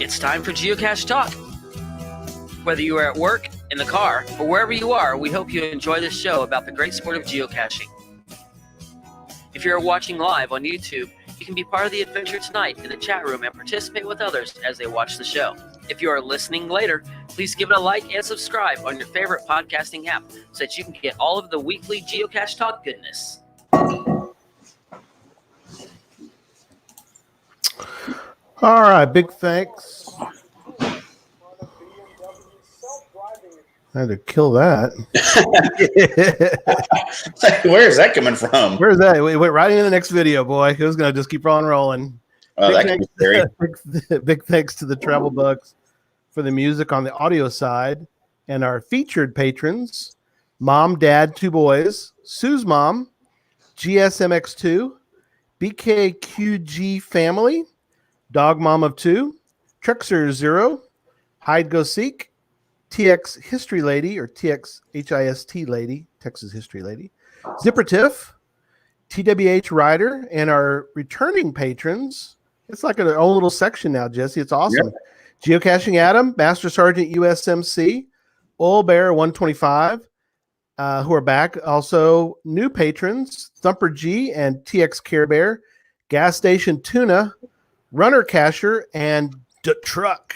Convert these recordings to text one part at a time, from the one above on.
It's time for Geocache Talk. Whether you are at work, in the car, or wherever you are, we hope you enjoy this show about the great sport of geocaching. If you're watching live on YouTube, you can be part of the adventure tonight in the chat room and participate with others as they watch the show. If you are listening later, please give it a like and subscribe on your favorite podcasting app so that you can get all of the weekly Geocache Talk goodness. All right, big thanks. I had to kill that. Where is that coming from? Where's that? It went right into the next video, boy. It was going to just keep on rolling. Oh, that can be scary. Big thanks to the Travel Bugs for the music on the audio side and our featured patrons, Mom, Dad, Two Boys, Sue's Mom, GSMX2, BKQG Family, Dog Mom of Two, Trexer Zero, Hide Go Seek, TX History Lady, or TX HIST Lady, Texas History Lady, Zipper Tiff, TWH Rider, and our returning patrons. It's like an own little section now, Jesse. It's awesome. Yep. Geocaching Adam, Master Sergeant USMC, Oil Bear 125, who are back. Also, new patrons, Thumper G and TX Care Bear, Gas Station Tuna, Runner Casher, and the Truck.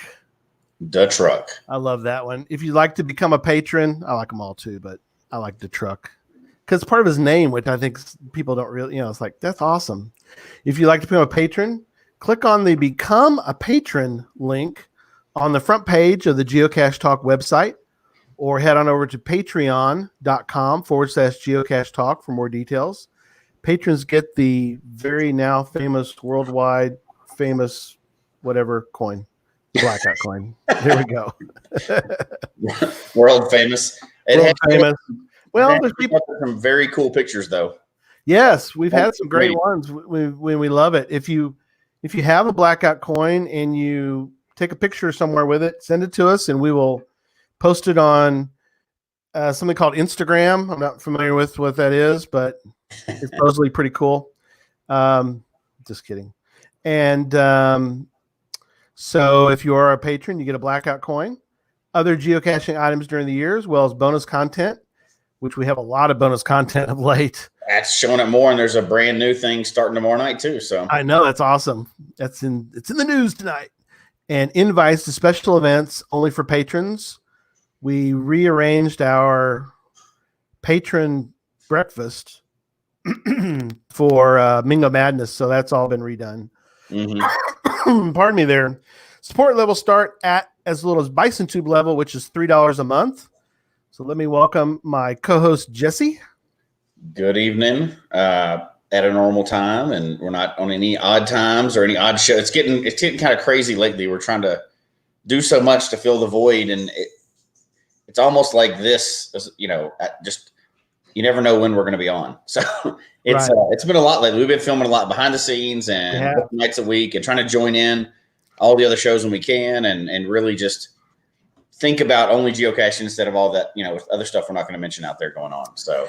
The Truck. I love that one. If you'd like to become a patron, I like them all too, but I like the Truck because part of his name, which I think people don't really, it's like, that's awesome. If you'd like to become a patron, click on the Become a Patron link on the front page of the Geocache Talk website, or head on over to patreon.com/Geocache Talk for more details. Patrons get the very now famous, worldwide famous, whatever coin. Blackout coin. There we go. World famous. World famous. Well, there's people. Some very cool pictures, though. Yes, we've had some great ones. We love it. If you have a blackout coin and you take a picture somewhere with it, send it to us, and we will post it on something called Instagram. I'm not familiar with what that is, but it's supposedly pretty cool. Just kidding. And so if you are a patron, you get a blackout coin, other geocaching items during the year, as well as bonus content, which we have a lot of bonus content of late. That's showing it more, and there's a brand new thing starting tomorrow night too. So I know, that's awesome. It's in the news tonight. And invites to special events only for patrons. We rearranged our patron breakfast for Mingo Madness, so that's all been redone. Mm-hmm. Pardon me there. Support levels start at as little as Bison Tube level, which is $3 a month. So let me welcome my co-host, Jesse. Good evening. At a normal time, and we're not on any odd times or any odd show. It's getting kind of crazy lately. We're trying to do so much to fill the void, and it's almost like this, just you never know when we're going to be on. So it's been a lot lately. We've been filming a lot behind the scenes and nights a week, and trying to join in all the other shows when we can, and really just think about only geocaching instead of all that, with other stuff we're not going to mention out there going on. So.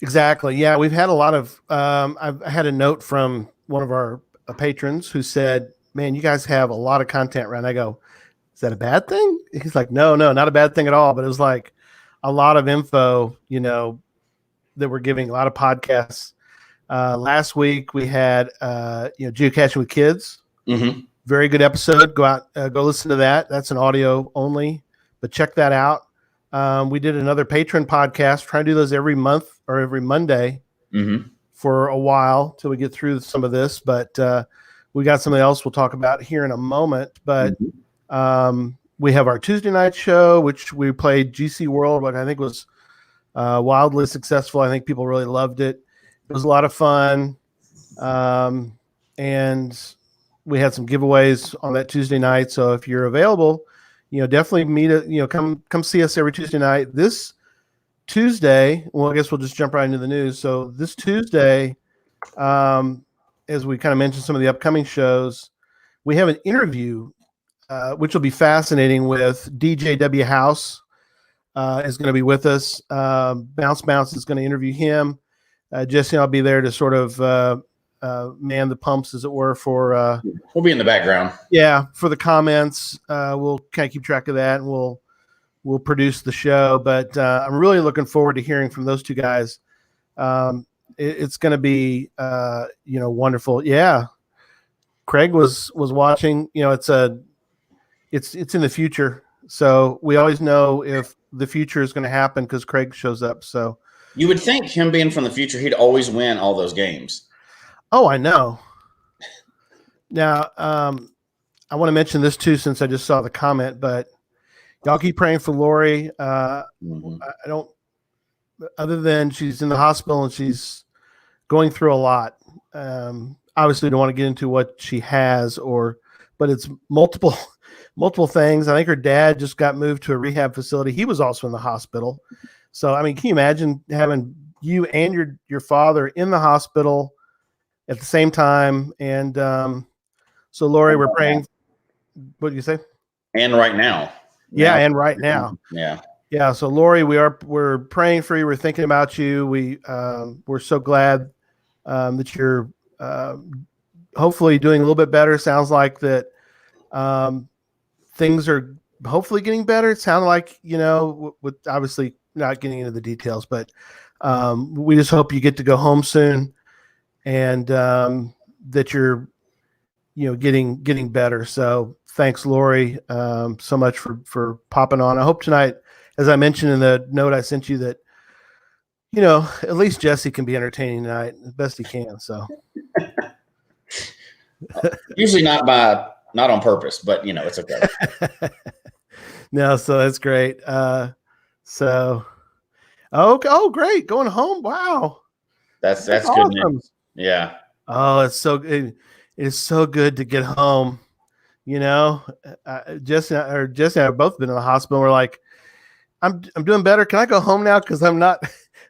Exactly. Yeah, we've had a lot of. I've had a note from one of our patrons who said, "Man, you guys have a lot of content around." I go, "Is that a bad thing?" He's like, "No, not a bad thing at all." But it was like a lot of info, that we're giving. A lot of podcasts. Last week we had, geocaching with kids. Mm-hmm. Very good episode. Go out, go listen to that. That's an audio only, but check that out. We did another patron podcast, trying to do those every month or every Monday for a while till we get through some of this. But we got something else we'll talk about here in a moment. But we have our Tuesday night show, which we played GC World, which I think was wildly successful. I think people really loved it. It was a lot of fun. And we had some giveaways on that Tuesday night. So if you're available, definitely meet come see us every Tuesday night. This Tuesday, well, I guess we'll just jump right into the news. So this Tuesday, as we kind of mentioned some of the upcoming shows, we have an interview, which will be fascinating with DJ W House is going to be with us. Bounce is going to interview him. Jesse and I'll be there to sort of man the pumps, as it were, for we'll be in the background. Yeah, for the comments. We'll kind of keep track of that, and we'll produce the show. But I'm really looking forward to hearing from those two guys. It's going to be wonderful. Yeah, Craig was watching. It's in the future, so we always know if the future is going to happen because Craig shows up. So you would think, him being from the future, he'd always win all those games. Oh, I know. Now, I want to mention this too, since I just saw the comment, but y'all keep praying for Laurie. I don't, other than she's in the hospital and she's going through a lot. Obviously don't want to get into what she has but it's multiple things. I think her dad just got moved to a rehab facility. He was also in the hospital. So, I mean, can you imagine having you and your father in the hospital at the same time? And so, Laurie, we're praying. What do you say? And right now. Yeah, and right now. Yeah. So, Laurie, we're praying for you. We're thinking about you. We're so glad that you're hopefully doing a little bit better. Sounds like that things are hopefully getting better. It sounded like, with obviously not getting into the details, but we just hope you get to go home soon and that you're, getting better. So thanks, Laurie, so much for popping on. I hope tonight, as I mentioned in the note I sent you, that, at least Jesse can be entertaining tonight as best he can. So Usually not on purpose, but it's okay. No, so that's great. Oh, great. Going home. Wow. That's awesome. good news. Yeah. Oh, it is so good to get home. Jesse and I have both been in the hospital. We're like, I'm doing better. Can I go home now? Because I'm not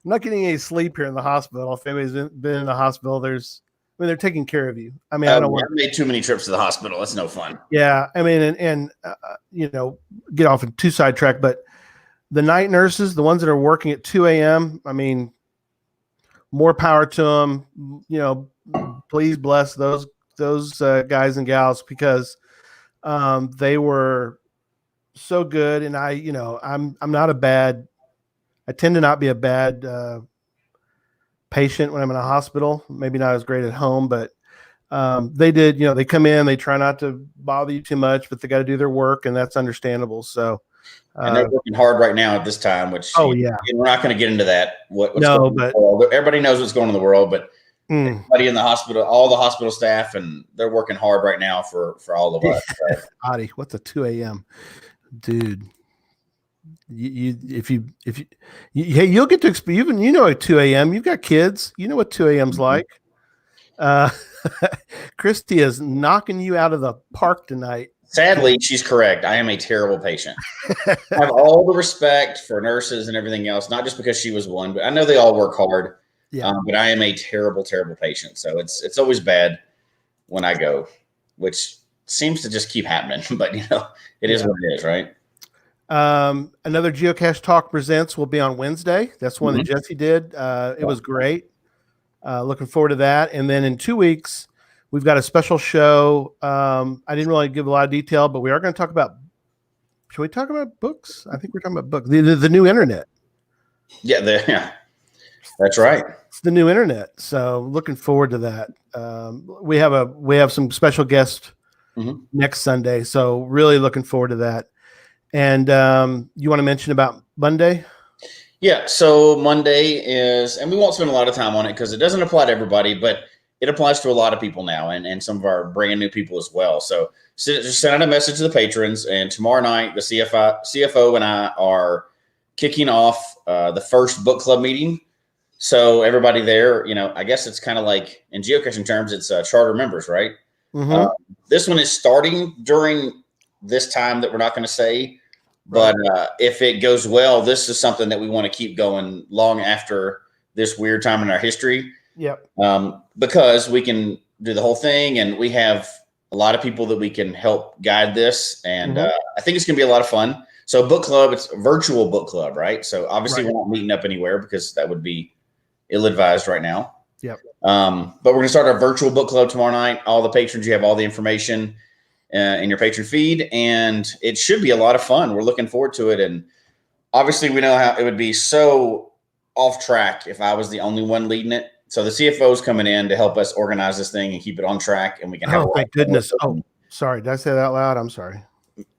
getting any sleep here in the hospital. If anybody's been in the hospital, they're taking care of you. I mean, I don't want to make too many trips to the hospital. That's no fun. Yeah, I mean, and get off a too sidetrack, but the night nurses, the ones that are working at 2 a.m., I mean, more power to them. Please bless those guys and gals, because they were so good. And I'm not I tend to not be a bad patient when I'm in a hospital. Maybe not as great at home, but they did, they come in, they try not to bother you too much, but they got to do their work, and that's understandable. So, and they're working hard right now at this time, which yeah, we're not going to get into that. What's no, going but on in the world. Everybody knows what's going on in the world, but everybody in the hospital, all the hospital staff, and they're working hard right now for all of us. So. Adi, what's a 2 a.m., dude? If you hey, you'll get to experience, at 2 a.m. You've got kids, what 2 a.m.'s like. Christy is knocking you out of the park tonight. Sadly, she's correct. I am a terrible patient. I have all the respect for nurses and everything else, not just because she was one, but I know they all work hard. Yeah. But I am a terrible, terrible patient. So it's always bad when I go, which seems to just keep happening. But it is what it is, right? Another Geocache Talk Presents will be on Wednesday. That's one that Jesse did. It was great. Looking forward to that. And then in 2 weeks, we've got a special show. I didn't really give a lot of detail, but we are going to talk about. Should we talk about books? I think we're talking about books. The new internet. Yeah, that's right. It's the new internet. So looking forward to that. We have some special guests next Sunday. So really looking forward to that. And you want to mention about Monday? Yeah, so Monday is, and we won't spend a lot of time on it because it doesn't apply to everybody, but it applies to a lot of people now, and some of our brand new people as well. So just send out a message to the patrons, and tomorrow night the CFO and I are kicking off the first book club meeting. So everybody there, I guess it's kind of like in geocaching terms, it's charter members, right? This one is starting during this time that we're not going to say. But if it goes well, this is something that we want to keep going long after this weird time in our history. Yep. Because we can do the whole thing, and we have a lot of people that we can help guide this. And I think it's going to be a lot of fun. So book club, it's a virtual book club, right? So obviously we're not meeting up anywhere because that would be ill-advised right now. Yep. But we're going to start our virtual book club tomorrow night. All the patrons, you have all the information in your patron feed, and it should be a lot of fun. We're looking forward to it. And obviously we know how it would be so off track if I was the only one leading it. So the CFO is coming in to help us organize this thing and keep it on track, and we can have thank goodness. Oh, sorry. Did I say that out loud? I'm sorry.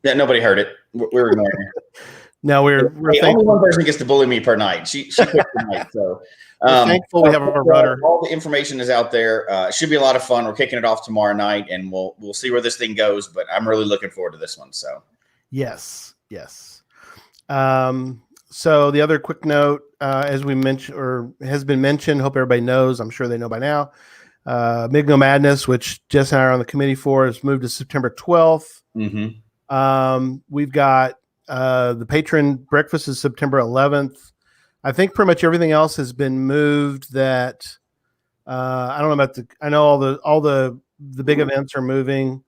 Yeah, nobody heard it. We're ignoring it. No, we're only one person gets to bully me per night. She picked the night. So thankful we have a rudder. All the information is out there. It should be a lot of fun. We're kicking it off tomorrow night, and we'll see where this thing goes. But I'm really looking forward to this one. So yes. So the other quick note, as we mentioned or has been mentioned, hope everybody knows. I'm sure they know by now. Big No Madness, which Jess and I are on the committee for, has moved to September 12th. We've got the patron breakfast is September 11th. I think pretty much everything else has been moved. That I don't know about I know all the big events are moving.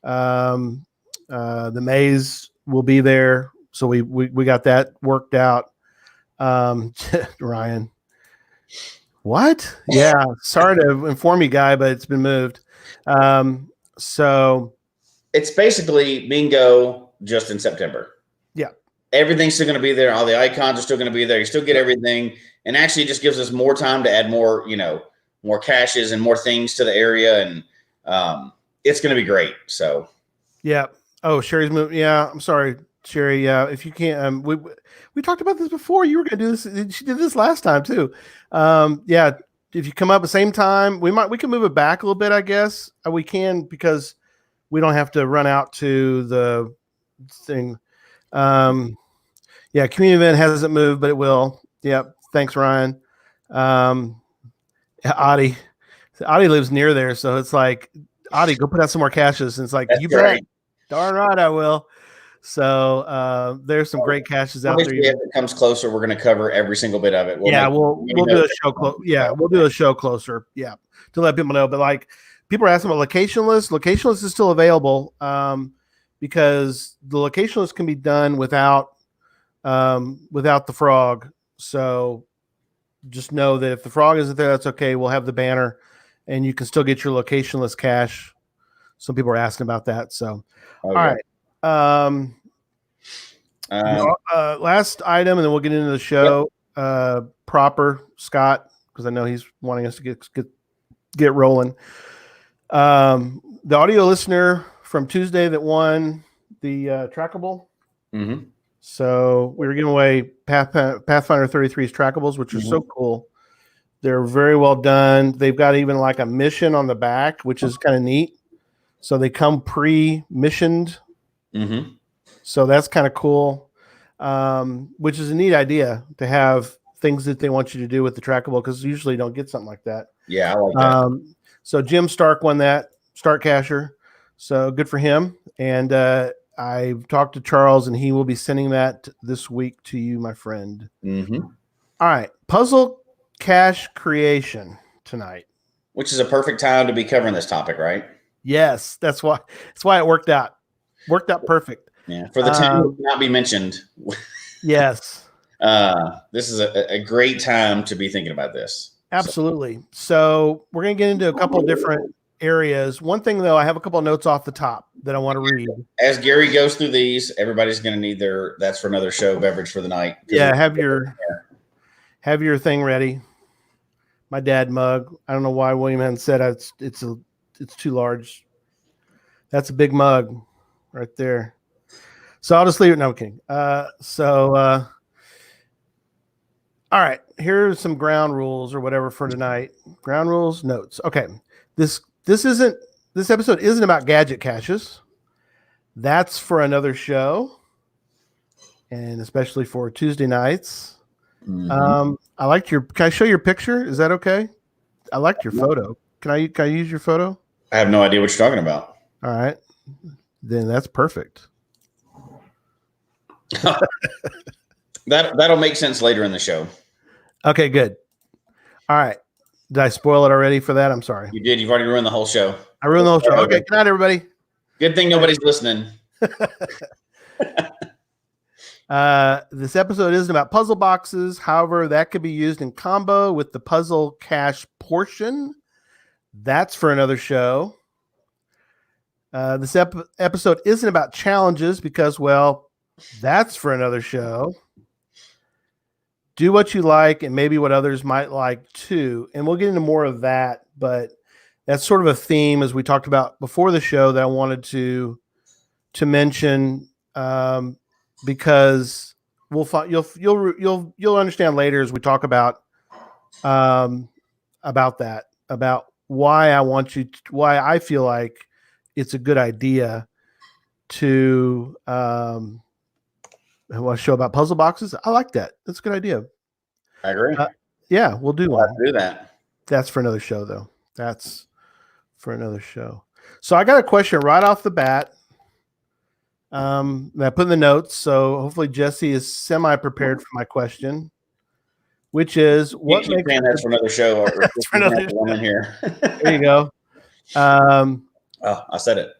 The maze will be there, so we got that worked out. Ryan, what? Yeah, sorry to inform you, guy, but it's been moved. So it's basically bingo just in September. Yeah. Everything's still going to be there. All the icons are still going to be there. You still get everything. And actually it just gives us more time to add more, more caches and more things to the area. And it's going to be great. So. Yeah. Oh, Sherry's moving. Yeah. I'm sorry, Sherry. Yeah. If you can't, we talked about this before. You were going to do this. She did this last time too. Yeah. If you come up at the same time, we can move it back a little bit, I guess. We can, because we don't have to run out to the thing. Yeah, community event hasn't moved, but it will. Yep. Thanks, Ryan. Adi lives near there, so it's like, Adi, go put out some more caches. And it's like, That's you right. bet. Darn right I will. So there's some great caches out there. As it comes closer, we're going to cover every single bit of it. We'll do a show we'll do a show closer. Yeah, to let people know. But like, people are asking about location list. Location list is still available because the location list can be done without the frog. So just know that if the frog isn't there, that's okay. We'll have the banner, and you can still get your location list cache. Some people are asking about that. So, all right. Last item, and then we'll get into the show. Yep. Proper Scott, because I know he's wanting us to get rolling. The audio listener from Tuesday that won the trackable. Mm-hmm. So we were giving away Pathfinder 33's trackables, which are so cool. They're very well done. They've got even like a mission on the back, which is kind of neat. So they come pre-missioned. Mm-hmm. So that's kind of cool, which is a neat idea to have things that they want you to do with the trackable, because usually you don't get something like that. Yeah, I like that. So Jim Stark won that, Stark Casher. So good for him. And I've talked to Charles, and he will be sending that this week to you, my friend. Mm-hmm. All right. Puzzle cache creation tonight. Which is a perfect time to be covering this topic, right? Yes. That's why it worked out. Worked out perfect. Yeah. For the time to not be mentioned. Yes. This is a great time to be thinking about this. Absolutely. So we're going to get into a couple of different areas. One thing, though, I have a couple of notes off the top that I want to read. As Gary goes through these, everybody's going to need their "That's for another show" beverage for the night. Yeah, have your thing ready. My dad mug. I don't know why William hadn't said it's too large. That's a big mug right there. So I'll just leave it. No, I'm kidding. All right. Here's some ground rules or whatever for tonight. Ground rules, notes. Okay. This episode isn't about gadget caches. That's for another show, and especially for Tuesday nights. Mm-hmm. I liked can I show your picture? Is that okay? I liked your photo. Can I use your photo? I have no idea what you're talking about. All right. Then that's perfect. That'll make sense later in the show. Okay, good. All right. Did I spoil it already for that? I'm sorry. You did. You've already ruined the whole show. I ruined the whole show. Okay, good night, everybody. Good thing nobody's listening. This episode isn't about puzzle boxes. However, that could be used in combo with the puzzle cache portion. That's for another show. This episode isn't about challenges because, well, that's for another show. Do what you like and maybe what others might like too. And we'll get into more of that, but that's sort of a theme, as we talked about before the show, that I wanted to mention, because you'll understand later as we talk about that, about why I feel like it's a good idea to I want to show about puzzle boxes. I like that. That's a good idea. I agree. Yeah, we'll do one. Do that. That's for another show, though. That's for another show. So I got a question right off the bat. That I put in the notes. So hopefully Jesse is semi-prepared for my question, which is what makes that's for another show. Or that's for another one in here. There you go. I said it.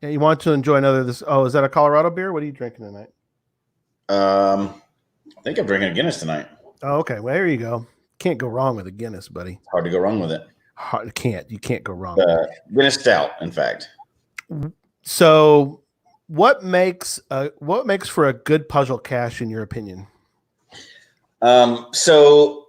Yeah, you want to enjoy another this? Oh, is that a Colorado beer? What are you drinking tonight? I think I'm drinking a Guinness tonight. Oh, okay. Well, there you go. Can't go wrong with a Guinness, buddy. Hard to go wrong with it. You can't go wrong. Guinness Stout, in fact. So, what makes for a good puzzle cache in your opinion? So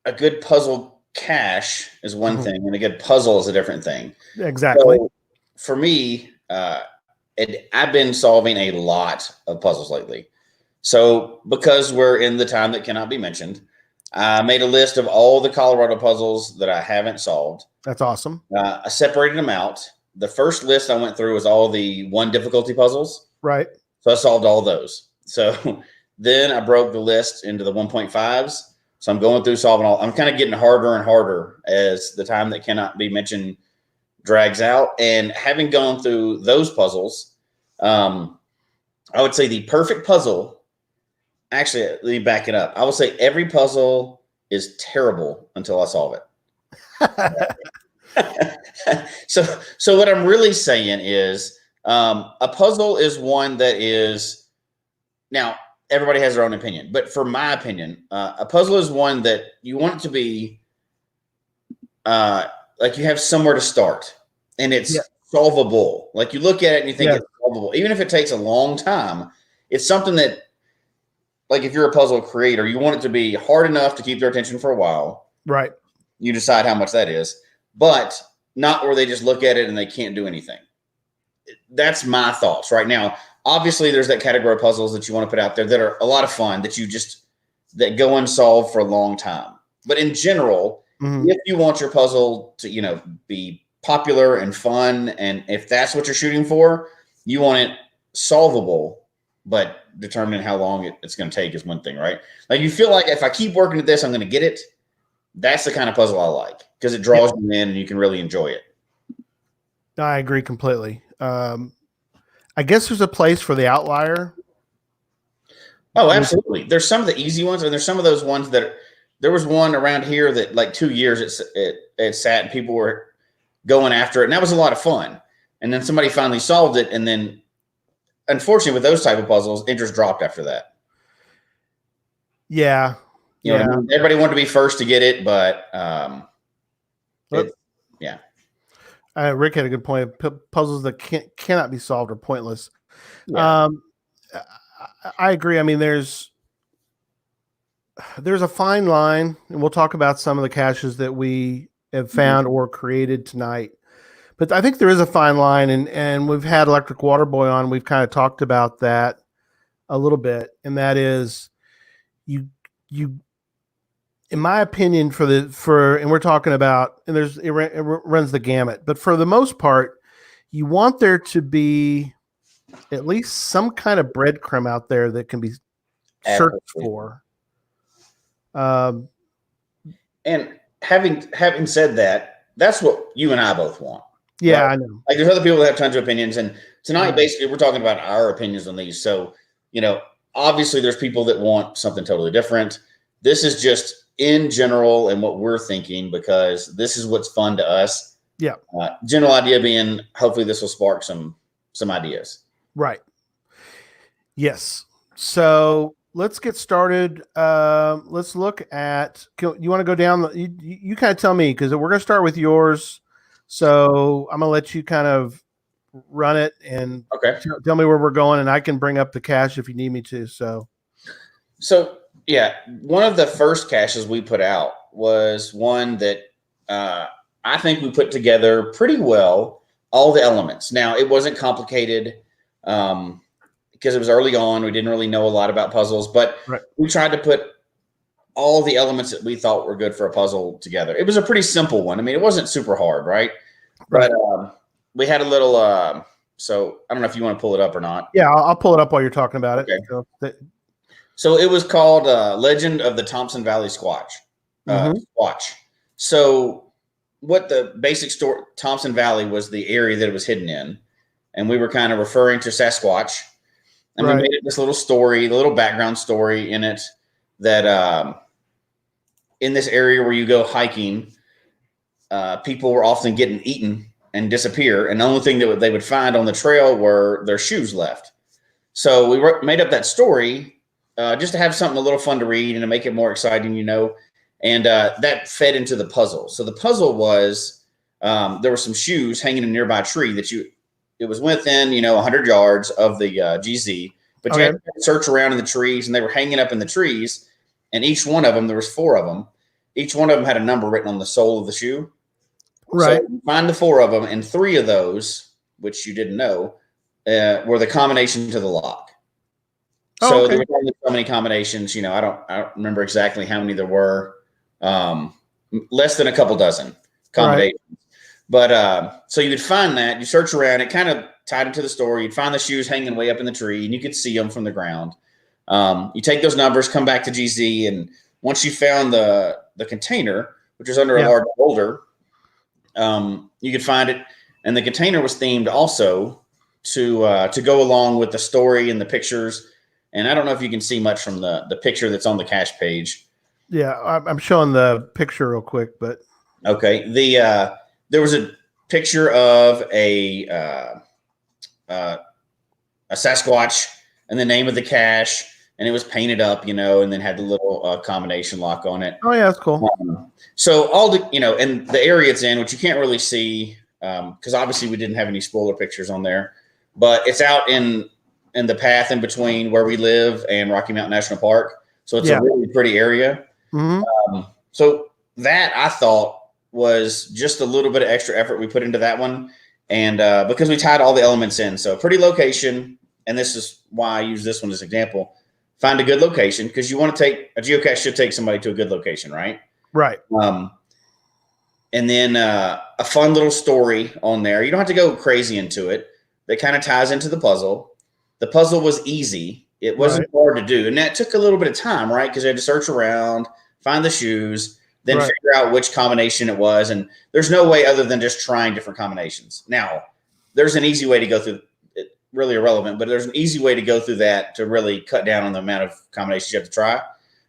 a good puzzle cache is one Mhm. thing, and a good puzzle is a different thing. Exactly. So for me, I've been solving a lot of puzzles lately. So because we're in the time that cannot be mentioned, I made a list of all the Colorado puzzles that I haven't solved. That's awesome. I separated them out. The first list I went through was all the one difficulty puzzles. Right. So I solved all those. So then I broke the list into the 1.5s. So I'm going through solving all. I'm kind of getting harder and harder as the time that cannot be mentioned drags out. And having gone through those puzzles, I would say the perfect puzzle. Actually, let me back it up. I would say every puzzle is terrible until I solve it. So what I'm really saying is a puzzle is one that is now everybody has their own opinion, but for my opinion, a puzzle is one that you want it to be like you have somewhere to start and it's solvable. Like you look at it and you think it's solvable, even if it takes a long time. It's something that, like, if you're a puzzle creator, you want it to be hard enough to keep their attention for a while. Right. You decide how much that is, but not where they just look at it and they can't do anything. That's my thoughts right now. Obviously, there's that category of puzzles that you want to put out there that are a lot of fun that go unsolved for a long time. But in general, if you want your puzzle to, be popular and fun, and if that's what you're shooting for, you want it solvable, but determining how long it's going to take is one thing, right? Like you feel like if I keep working at this, I'm going to get it. That's the kind of puzzle I like because it draws you in and you can really enjoy it. I agree completely. I guess there's a place for the outlier. Oh, absolutely. There's some of the easy ones, and there's some of those ones that there was one around here that like 2 years it sat and people were going after it, and that was a lot of fun. And then somebody finally solved it, and then unfortunately with those type of puzzles, interest dropped after that. Yeah. You know what I mean? Everybody wanted to be first to get it, but Rick had a good point. Puzzles that cannot be solved are pointless. Yeah. I agree. I mean, there's a fine line, and we'll talk about some of the caches that we have found or created tonight. But I think there is a fine line, and we've had Electric Water Boy on. We've kind of talked about that a little bit, and that is you in my opinion, and we're talking about, and it runs the gamut, but for the most part, you want there to be at least some kind of breadcrumb out there that can be searched for. And having said that, that's what you and I both want. Yeah, right? I know. Like there's other people that have tons of opinions, and tonight basically we're talking about our opinions on these. So, obviously there's people that want something totally different. This is just in general and what we're thinking because this is what's fun to us. Yeah. General idea being hopefully this will spark some ideas. Right. Yes. So let's get started. Let's look at. You want to go down? You kind of tell me because we're going to start with yours. So I'm going to let you kind of run it and tell me where we're going, and I can bring up the cache if you need me to. So yeah, one of the first caches we put out was one that I think we put together pretty well. All the elements. Now it wasn't complicated. Because it was early on, we didn't really know a lot about puzzles, but we tried to put all the elements that we thought were good for a puzzle together. It was a pretty simple one. I mean, it wasn't super hard, right? But we had a little. So I don't know if you want to pull it up or not. Yeah, I'll pull it up while you're talking about it. So it was called Legend of the Thompson Valley Squatch. Squatch. So what the basic story, Thompson Valley was the area that it was hidden in, and we were kind of referring to Sasquatch. And we made it this little story, the little background story in it that in this area where you go hiking, people were often getting eaten and disappear. And the only thing that they would find on the trail were their shoes left. So we made up that story just to have something a little fun to read and to make it more exciting, and that fed into the puzzle. So the puzzle was there were some shoes hanging in a nearby tree that it was within 100 yards of the GZ, but you had to search around in the trees, and they were hanging up in the trees, and each one of them, there was 4 of them. Each one of them had a number written on the sole of the shoe. Right. So you find the 4 of them, and 3 of those, which you didn't know, were the combination to the lock. So there were only so many combinations. I don't remember exactly how many there were. Less than a couple dozen combinations. Right. But so you would find that, you search around, it kind of tied into the story. You'd find the shoes hanging way up in the tree, and you could see them from the ground. You take those numbers, come back to GZ, and once you found the container, which was under a large boulder, you could find it, and the container was themed also to go along with the story and the pictures. And I don't know if you can see much from the picture that's on the cache page. Yeah, I'm showing the picture real quick, but okay. There was a picture of a Sasquatch and the name of the cache, and it was painted up, and then had the little combination lock on it. Oh yeah, that's cool. So all the and the area it's in, which you can't really see because obviously we didn't have any spoiler pictures on there, but it's out in the path in between where we live and Rocky Mountain National Park. So it's a really pretty area. Mm-hmm. So that I thought was just a little bit of extra effort we put into that one. And because we tied all the elements in. So pretty location. And this is why I use this one as an example. Find a good location, because you want to take a geocache should take somebody to a good location, right? Right. And then a fun little story on there. You don't have to go crazy into it. That kind of ties into the puzzle. The puzzle was easy. It wasn't hard to do. And that took a little bit of time, right? Because I had to search around, find the shoes, then figure out which combination it was. And there's no way other than just trying different combinations. Now, there's an easy way to go through it, really irrelevant, but there's an easy way to go through that to really cut down on the amount of combinations you have to try.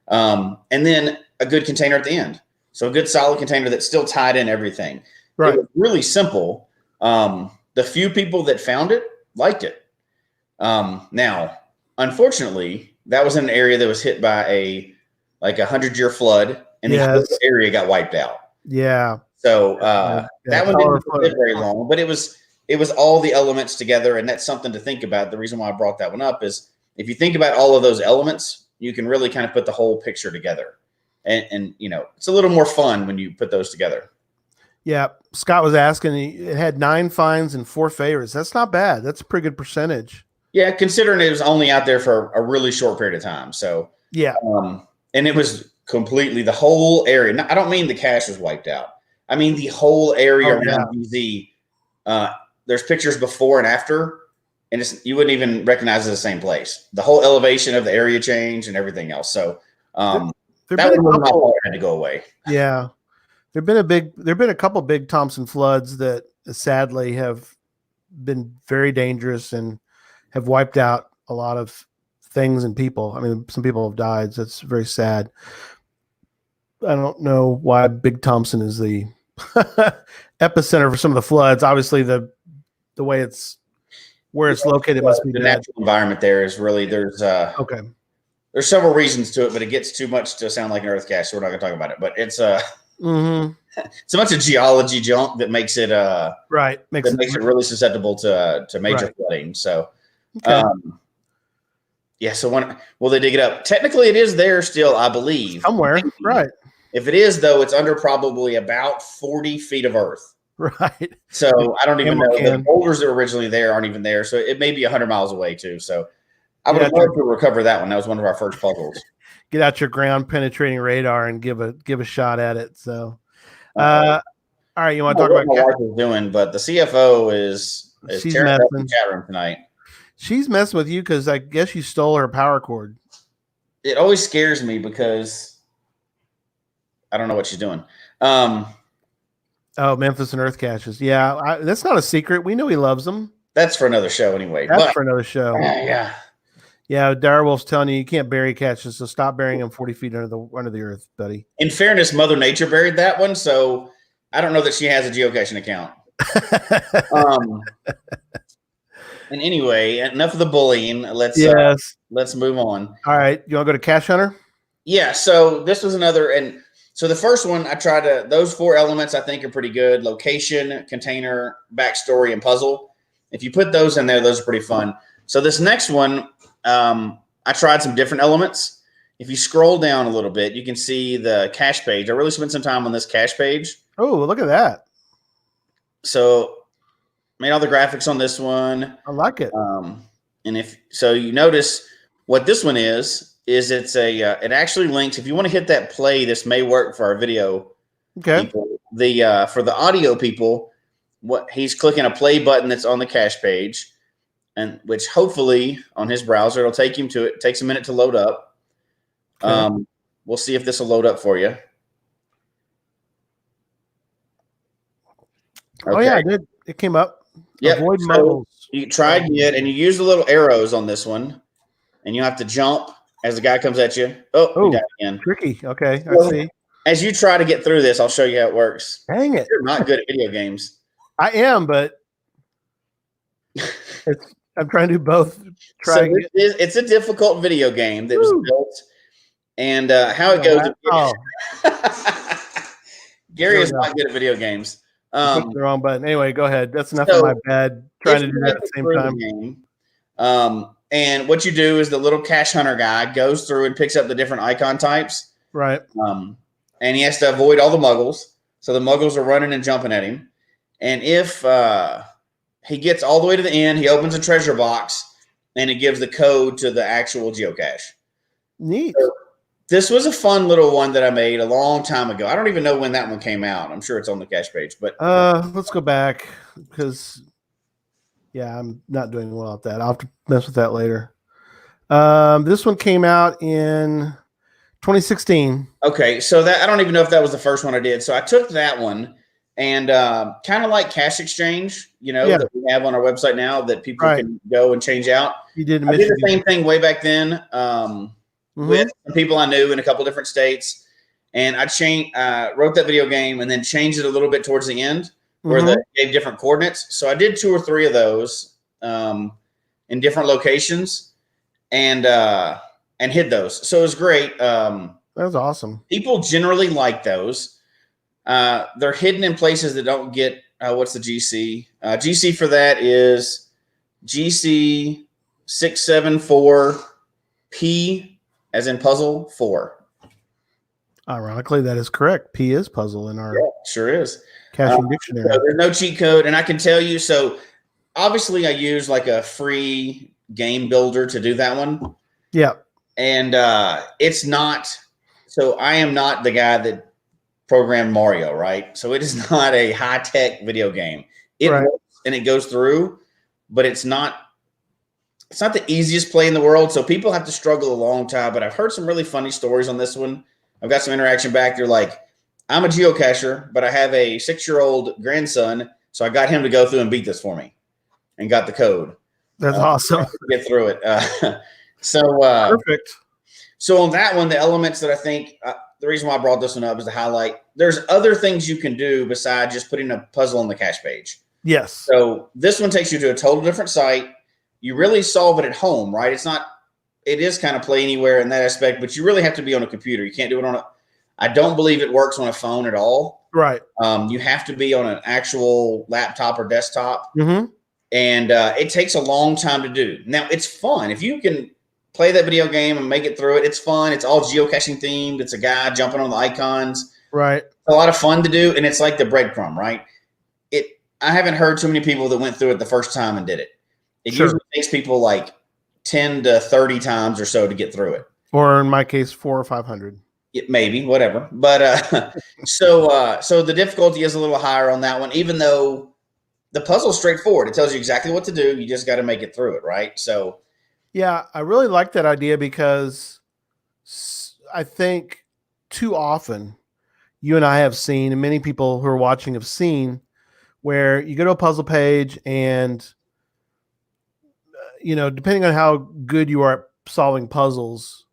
And then a good container at the end. So a good solid container that still tied in everything. Right. It was really simple. The few people that found it liked it. Now, unfortunately, that was in an area that was hit by a 100-year flood, and the whole area got wiped out. Yeah. So that one didn't live very long, but it was all the elements together, and that's something to think about. The reason why I brought that one up is if you think about all of those elements, you can really kind of put the whole picture together. And it's a little more fun when you put those together. Yeah. Scott was asking, it had 9 finds and 4 favorites. That's not bad. That's a pretty good percentage. Yeah, considering it was only out there for a really short period of time. So yeah. And it was completely the whole area. Now, I don't mean the cache was wiped out. I mean the whole area around BZ. There's pictures before and after, and you wouldn't even recognize it as the same place. The whole elevation of the area changed and everything else. So that one had to go away. Yeah. There've been a couple big Thompson floods that sadly have been very dangerous and have wiped out a lot of things and people. I mean, some people have died. So it's very sad. I don't know why Big Thompson is the epicenter for some of the floods. Obviously, the way it's where it's located must be the natural environment there is really there's several reasons to it, but it gets too much to sound like an earth cache, so we're not going to talk about it. But it's it's a bunch of geology junk that makes it makes it really susceptible to major flooding. So so will they dig it up? Technically, it is there still, I believe. Somewhere, right. If it is, though, it's under probably about 40 feet of earth. Right. So I don't even know. The boulders that were originally there aren't even there. So it may be 100 miles away, too. So I would love to recover that one. That was one of our first puzzles. Get out your ground penetrating radar and give a shot at it. So, all right, you want to talk about what my wife is doing, but the CFO is tearing up the chat room tonight. She's messing with you because I guess you stole her power cord. It always scares me because I don't know what she's doing. Memphis and Earth caches. Yeah, that's not a secret. We know he loves them. That's for another show anyway. That's for another show. Yeah. Direwolf's telling you can't bury caches, so stop burying them 40 feet under the earth, buddy. In fairness, Mother Nature buried that one, so I don't know that she has a geocaching account. And anyway, enough of the bullying. Let's move on. All right, you want to go to Cache Hunter? Yeah. So this was another, and so the first one I tried to. Those 4 elements I think are pretty good: location, container, backstory, and puzzle. if you put those in there, those are pretty fun. So this next one, I tried some different elements. If you scroll down a little bit, you can see the cache page. I really spent some time on this cache page. Oh, look at that. So made all the graphics on this one. I like it. And if so, you notice what this one is it's it actually links. If you want to hit that play, this may work for our video people. For the audio people, what he's clicking a play button that's on the cache page, and which hopefully on his browser it'll take him to it. It takes a minute to load up. Okay. We'll see if this will load up for you. Okay. Oh yeah, it did. It came up. Yeah. Avoid muggles. You tried it, and you use the little arrows on this one, and you have to jump as the guy comes at you. Oh, you died again. Tricky. Okay, I see. As you try to get through this, I'll show you how it works. Dang it! You're not good at video games. I am, but I'm trying to do both. It's a difficult video game that was built, and how it goes. Gary is not good at video games. The wrong button. Anyway, go ahead. That's enough of my bad trying to do that at the same time. And what you do is the little cache hunter guy goes through and picks up the different icon types. Right. And he has to avoid all the muggles. So the muggles are running and jumping at him. And if he gets all the way to the end, he opens a treasure box and it gives the code to the actual geocache. Neat. So this was a fun little one that I made a long time ago. I don't even know when that one came out. I'm sure it's on the cache page. But let's go back because, yeah, I'm not doing well at that. I'll have to mess with that later. This one came out in 2016. Okay, so that I don't even know if that was the first one I did. So I took that one and kind of like Cache Exchange, that we have on our website now that people can go and change out. You did. I did the same thing way back then. With some people I knew in a couple different states, and I wrote that video game and then changed it a little bit towards the end where they gave different coordinates. So I did 2 or 3 of those in different locations and hid those. So it was great. That was awesome. People generally like those. They're hidden in places that don't get what's the GC? GC for that is GC 674P. As in puzzle 4. Ironically, that is correct. P is puzzle in our sure is caching dictionary. So there's no cheat code, and I can tell you. So obviously, I use like a free game builder to do that one. Yeah, and it's not. So I am not the guy that programmed Mario, right? So it is not a high tech video game. It works and it goes through, but it's not. It's not the easiest play in the world, so people have to struggle a long time, but I've heard some really funny stories on this one. I've got some interaction back. They're like, I'm a geocacher, but I have a 6-year-old grandson, so I got him to go through and beat this for me and got the code. That's awesome. Get through it. Perfect. So on that one, the elements that I think the reason why I brought this one up is to highlight there's other things you can do besides just putting a puzzle on the cache page. Yes. So this one takes you to a total different site. You really solve it at home, right? It is kind of play anywhere in that aspect, but you really have to be on a computer. You can't do it I don't believe it works on a phone at all. Right. You have to be on an actual laptop or desktop. Mm-hmm. And it takes a long time to do. Now, it's fun. If you can play that video game and make it through it, it's fun. It's all geocaching themed. It's a guy jumping on the icons. Right. It's a lot of fun to do, and it's like the breadcrumb, right? I haven't heard too many people that went through it the first time and did it. It usually takes people like 10 to 30 times or so to get through it. Or in my case, 400 or 500. Maybe, whatever. But so the difficulty is a little higher on that one, even though the puzzle's straightforward. It tells you exactly what to do. You just got to make it through it, right? So, yeah, I really like that idea because I think too often you and I have seen, and many people who are watching have seen, where you go to a puzzle page and depending on how good you are at solving puzzles,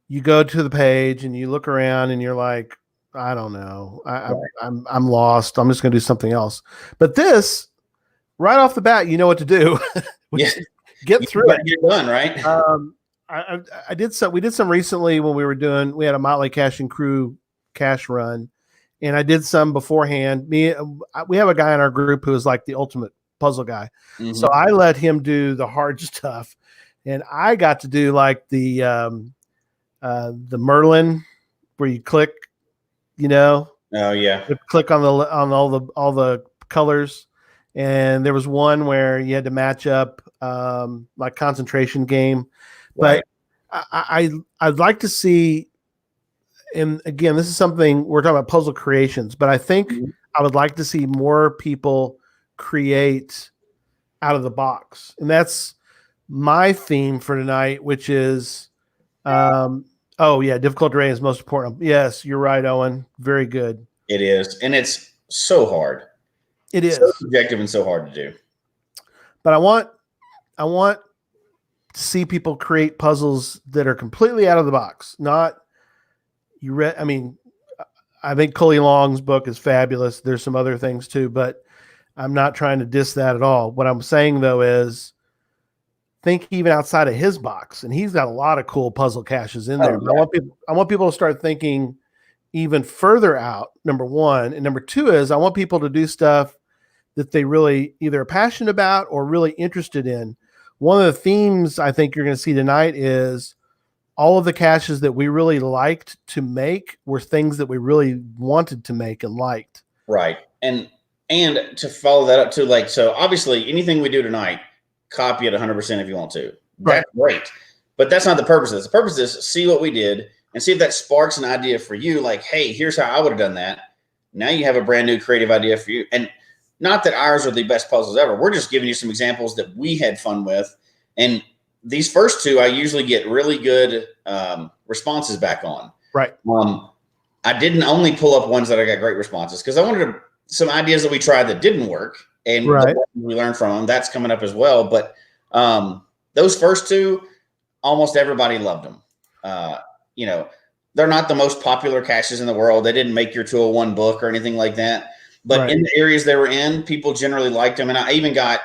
you go to the page and you look around and you're like, I don't know, I'm lost. I'm just going to do something else. But this, right off the bat, you know what to do. Get through it. You're done, right? I did some. We did some recently when we had a Motley Caching Crew cache run, and I did some beforehand. We have a guy in our group who is like the ultimate puzzle guy. Mhm. So I let him do the hard stuff, and I got to do like the Merlin where you click, Oh yeah. click on all the colors. And there was one where you had to match up like concentration game. Right. But I'd like to see, and again, this is something we're talking about puzzle creations, but I think I would like to see more people create out of the box. And that's my theme for tonight, which is, difficult terrain is most important. Yes, you're right, Owen. Very good. It is. And it's so hard. It is. So subjective and so hard to do. But I want to see people create puzzles that are completely out of the box. Not you read. I mean, I think Cully Long's book is fabulous. There's some other things too, but I'm not trying to diss that at all. What I'm saying though is think even outside of his box, and he's got a lot of cool puzzle caches in there. Oh, yeah. I want people to start thinking even further out. Number one, and number two is I want people to do stuff that they really either are passionate about or really interested in. One of the themes I think you're going to see tonight is all of the caches that we really liked to make were things that we really wanted to make and liked. Right. And to follow that up too, like, so obviously anything we do tonight, copy it 100% if you want to. Right. That's great. But that's not the purpose of this. The purpose is see what we did and see if that sparks an idea for you. Like, hey, here's how I would have done that. Now you have a brand new creative idea for you. And not that ours are the best puzzles ever. We're just giving you some examples that we had fun with. And these first two, I usually get really good responses back on. Right. I didn't only pull up ones that I got great responses because I wanted some ideas that we tried that didn't work. And right. we learned from them. That's coming up as well. But those first two, almost everybody loved them. They're not the most popular caches in the world. They didn't make your 201 book or anything like that. But right. in the areas they were in, people generally liked them. And I even got,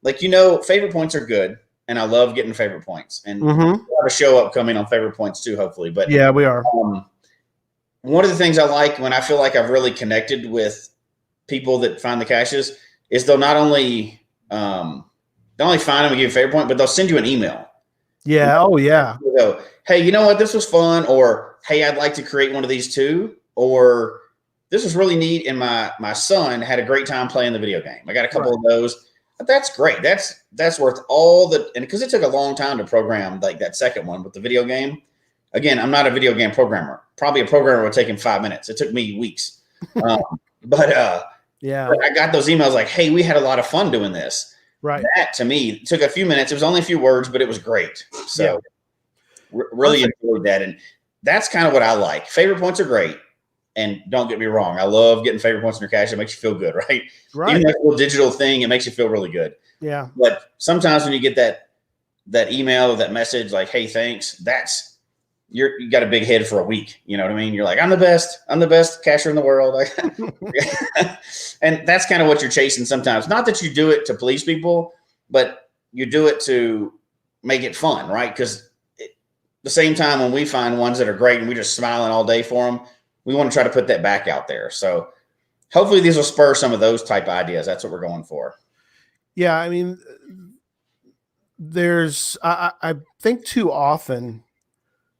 favorite points are good. And I love getting favorite points. And we'll have a show upcoming on favorite points too, hopefully. But yeah, we are. One of the things I like when I feel like I've really connected with people that find the caches is they'll not only find them and give you a favorite point, but they'll send you an email. Yeah. Oh, yeah. They'll go, hey, you know what? This was fun. Or, hey, I'd like to create one of these too. Or this was really neat. And my son had a great time playing the video game. I got a couple of those. But that's great. That's worth all the, and because it took a long time to program like that second one with the video game. Again, I'm not a video game programmer. Probably a programmer would take him 5 minutes. It took me weeks. But I got those emails like, hey, we had a lot of fun doing this. Right. That to me took a few minutes. It was only a few words, but it was great. So really enjoyed that. And that's kind of what I like. Favorite points are great. And don't get me wrong, I love getting favorite points in your cache. It makes you feel good, right? Right. Even that little digital thing, it makes you feel really good. Yeah. But sometimes when you get that email or that message like, hey, thanks, you got a big head for a week. You know what I mean? You're like, I'm the best cacher in the world. And that's kind of what you're chasing sometimes. Not that you do it to please people, but you do it to make it fun, right? Because the same time when we find ones that are great and we're just smiling all day for them, we want to try to put that back out there. So hopefully these will spur some of those type of ideas. That's what we're going for. Yeah. I mean, I think too often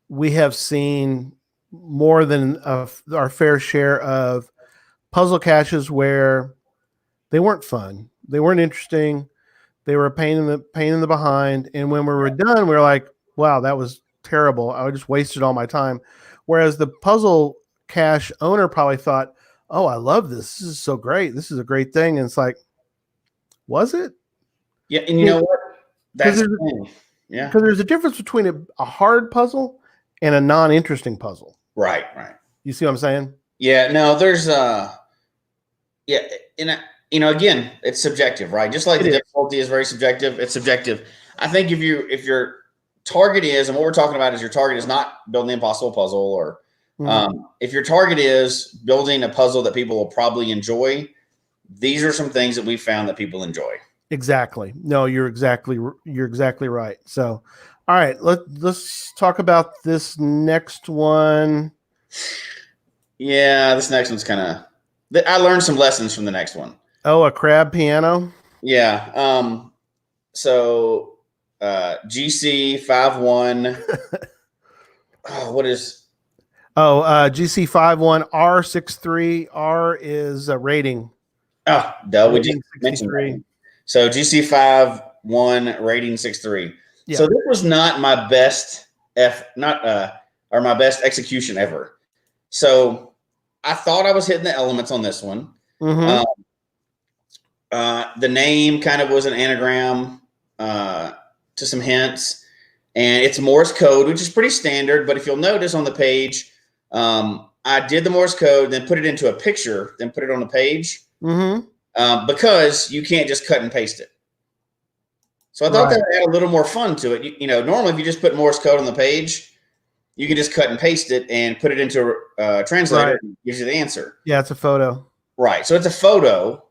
we have seen more than our fair share of puzzle caches where they weren't fun. They weren't interesting. They were a pain in the behind. And when we were done, we were like, wow, that was terrible. I just wasted all my time. Whereas the puzzle cache owner probably thought, oh, I love this. This is so great. This is a great thing. And it's like, was it? Yeah. And you know what? That's the thing. Yeah. Because there's a difference between a hard puzzle and a non-interesting puzzle. Right. You see what I'm saying? Yeah. No, there's again, it's subjective, right? Just like the difficulty is very subjective. It's subjective. I think if your target is, and what we're talking about is your target is not building the impossible puzzle or if your target is building a puzzle that people will probably enjoy, these are some things that we found that people enjoy. Exactly. No, you're exactly right. So, all right, let's talk about this next one. Yeah, this next one's kind of, I learned some lessons from the next one. Oh, a crab piano. Yeah. So GC51. What is? GC51R63. R is rating. Oh, duh. We just Rating mentioned 63. that. So GC51 rating 63. Yeah. So this was not my best or my best execution ever. So I thought I was hitting the elements on this one. Mm-hmm. The name kind of was an anagram to some hints, and it's Morse code, which is pretty standard. But if you'll notice on the page, I did the Morse code, then put it into a picture, then put it on the page, because you can't just cut and paste it. So I thought that would add a little more fun to it. You know, normally if you just put Morse code on the page, you can just cut and paste it and put it into a translator, and it gives you the answer. Yeah, it's a photo. Right. So it's a photo.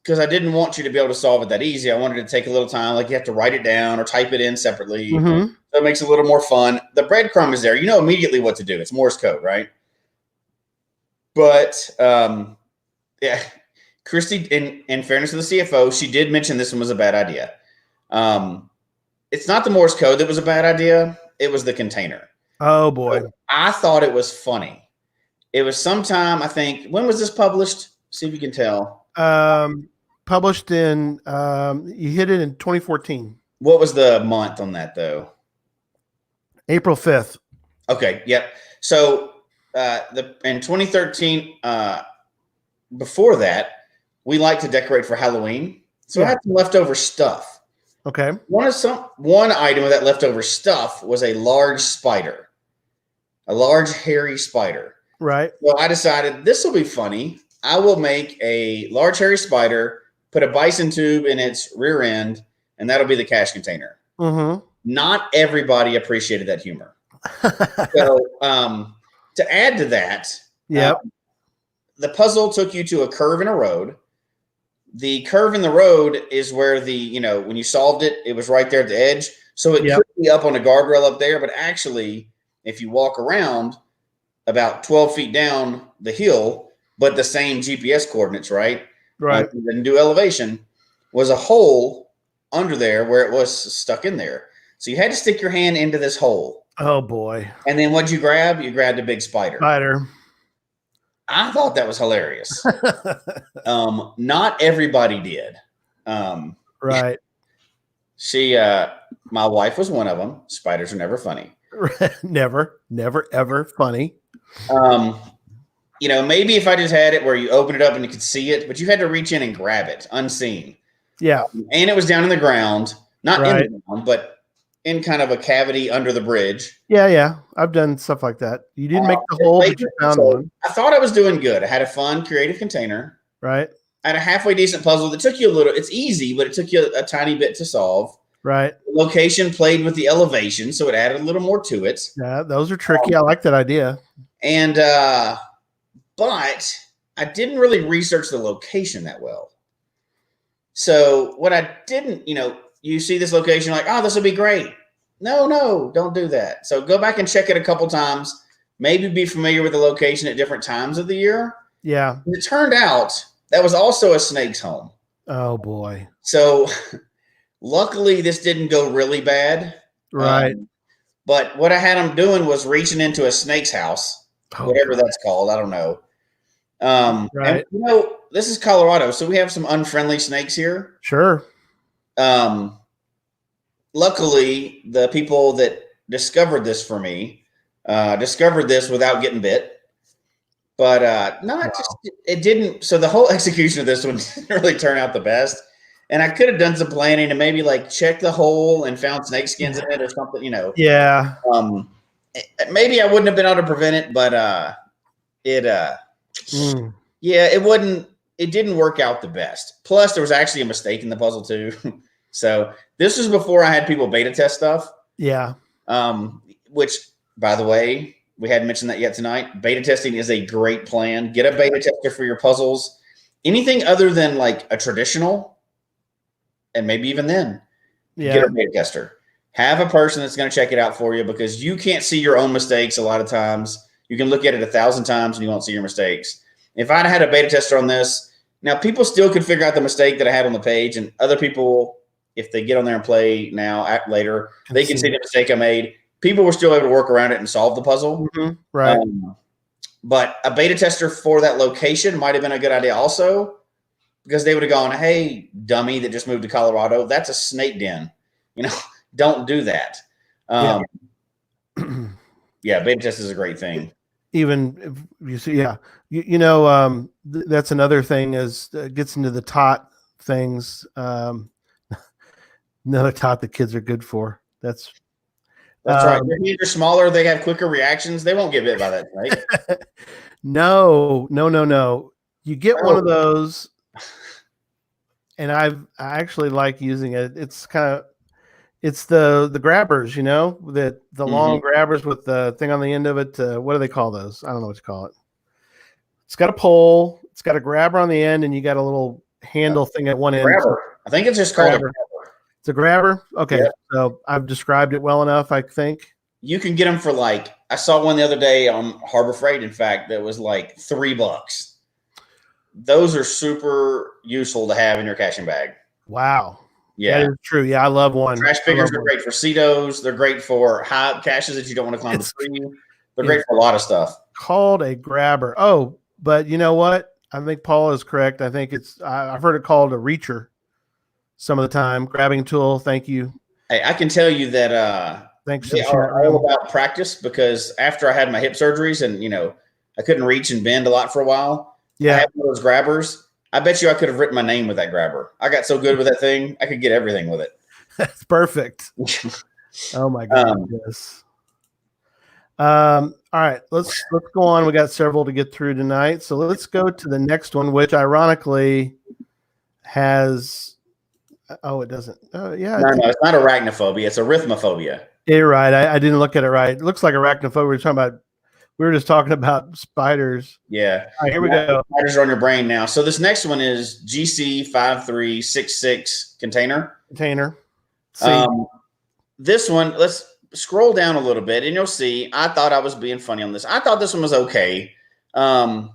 Because I didn't want you to be able to solve it that easy. I wanted to take a little time, like you have to write it down or type it in separately. Mm-hmm. So it makes it a little more fun. The breadcrumb is there. You know immediately what to do. It's Morse code, right? But yeah, Christy, in fairness to the CFO, she did mention this one was a bad idea. It's not the Morse code that was a bad idea. It was the container. Oh, boy. So I thought it was funny. It was sometime, I think, when was this published? See if you can tell. Published in, you hit it in 2014. What was the month on that, though? April 5th. Okay, yep. So in 2013, before that, we like to decorate for Halloween. So I had some leftover stuff. Okay. One item of that leftover stuff was a large spider, a large hairy spider. Right. So I decided this will be funny. I will make a large hairy spider, put a bison tube in its rear end, and that'll be the cache container. Mm-hmm. Not everybody appreciated that humor. So to add to that, the puzzle took you to a curve in a road. The curve in the road is where when you solved it, it was right there at the edge. So it could be up on a guardrail up there, but actually, if you walk around about 12 feet down the hill, but the same GPS coordinates, right? Right. Didn't do elevation, was a hole under there where it was stuck in there. So you had to stick your hand into this hole. Oh, boy. And then what'd you grab? You grabbed a big spider. I thought that was hilarious. Not everybody did. Right. My wife was one of them. Spiders are never funny. Never, ever funny. Maybe if I just had it where you open it up and you could see it, but you had to reach in and grab it unseen. Yeah. And it was down in the ground, not in the ground, but in kind of a cavity under the bridge. Yeah. I've done stuff like that. You didn't make the hole, but you found one. I thought I was doing good. I had a fun, creative container. Right. I had a halfway decent puzzle that took you it's easy, but it took you a tiny bit to solve. Right. The location played with the elevation, so it added a little more to it. Yeah, those are tricky. I like that idea. And, but I didn't really research the location that well. So what I didn't, you see this location like, oh, this will be great. No, don't do that. So go back and check it a couple times. Maybe be familiar with the location at different times of the year. Yeah. And it turned out that was also a snake's home. Oh, boy. So luckily this didn't go really bad. Right. But what I had them doing was reaching into a snake's house, whatever that's called. I don't know. Right. And, this is Colorado, so we have some unfriendly snakes here. Sure. Luckily, the people that discovered this for me discovered this without getting bit. But it didn't. So the whole execution of this one didn't really turn out the best. And I could have done some planning and maybe check the hole and found snake skins in it or something, Yeah. Maybe I wouldn't have been able to prevent it, but it didn't work out the best. Plus, there was actually a mistake in the puzzle too. So this was before I had people beta test stuff. Yeah. Which, by the way, we hadn't mentioned that yet tonight. Beta testing is a great plan. Get a beta tester for your puzzles. Anything other than a traditional, and maybe even then, get a beta tester. Have a person that's going to check it out for you because you can't see your own mistakes a lot of times. You can look at it 1,000 times and you won't see your mistakes. If I'd had a beta tester on this, Now, people still could figure out the mistake that I had on the page, and other people, if they get on there and play now, later, they can see the mistake I made. People were still able to work around it and solve the puzzle. Right. But a beta tester for that location might have been a good idea also, because they would have gone, hey, dummy that just moved to Colorado, that's a snake den. Don't do that. Beta test is a great thing. Even if you see, that's another thing is gets into the tot things. Another tot that kids are good for. That's right. Their hands are smaller. They have quicker reactions. They won't get bit by that snake. No. You get one of those, and I actually like using it. It's the grabbers, the long grabbers with the thing on the end of it. What do they call those? I don't know what to call it. It's got a pole. It's got a grabber on the end, and you got a little handle thing at one end. Grabber. I think it's just called a grabber. It's a grabber? Okay. Yep. So I've described it well enough, I think. You can get them for I saw one the other day on Harbor Freight, in fact, that was like $3. Those are super useful to have in your caching bag. Wow. Yeah. That is true. Yeah, I love one. Trash pickers are great for CETOs. They're great for high caches that you don't want to climb the tree. They're great for a lot of stuff. Called a grabber. Oh, but you know what? I think Paul is correct. I think I've heard it called a reacher some of the time. Grabbing tool. Thank you. Hey, I can tell you that thanks. They are all about practice, because after I had my hip surgeries and I couldn't reach and bend a lot for a while. Yeah. I had one of those grabbers. I bet you I could have written my name with that grabber. I got so good with that thing, I could get everything with it. That's perfect. Oh my goodness. All right, let's go on. We got several to get through tonight, so let's go to the next one, which ironically has. Oh, it doesn't. Oh, yeah. No, it's not arachnophobia. It's arithmophobia. You're right. I didn't look at it right. It looks like arachnophobia. We were just talking about spiders. Yeah. All right, here we go. Spiders are on your brain now. So this next one is GC5366 container. This one, let's scroll down a little bit, and you'll see. I thought I was being funny on this. I thought this one was okay. It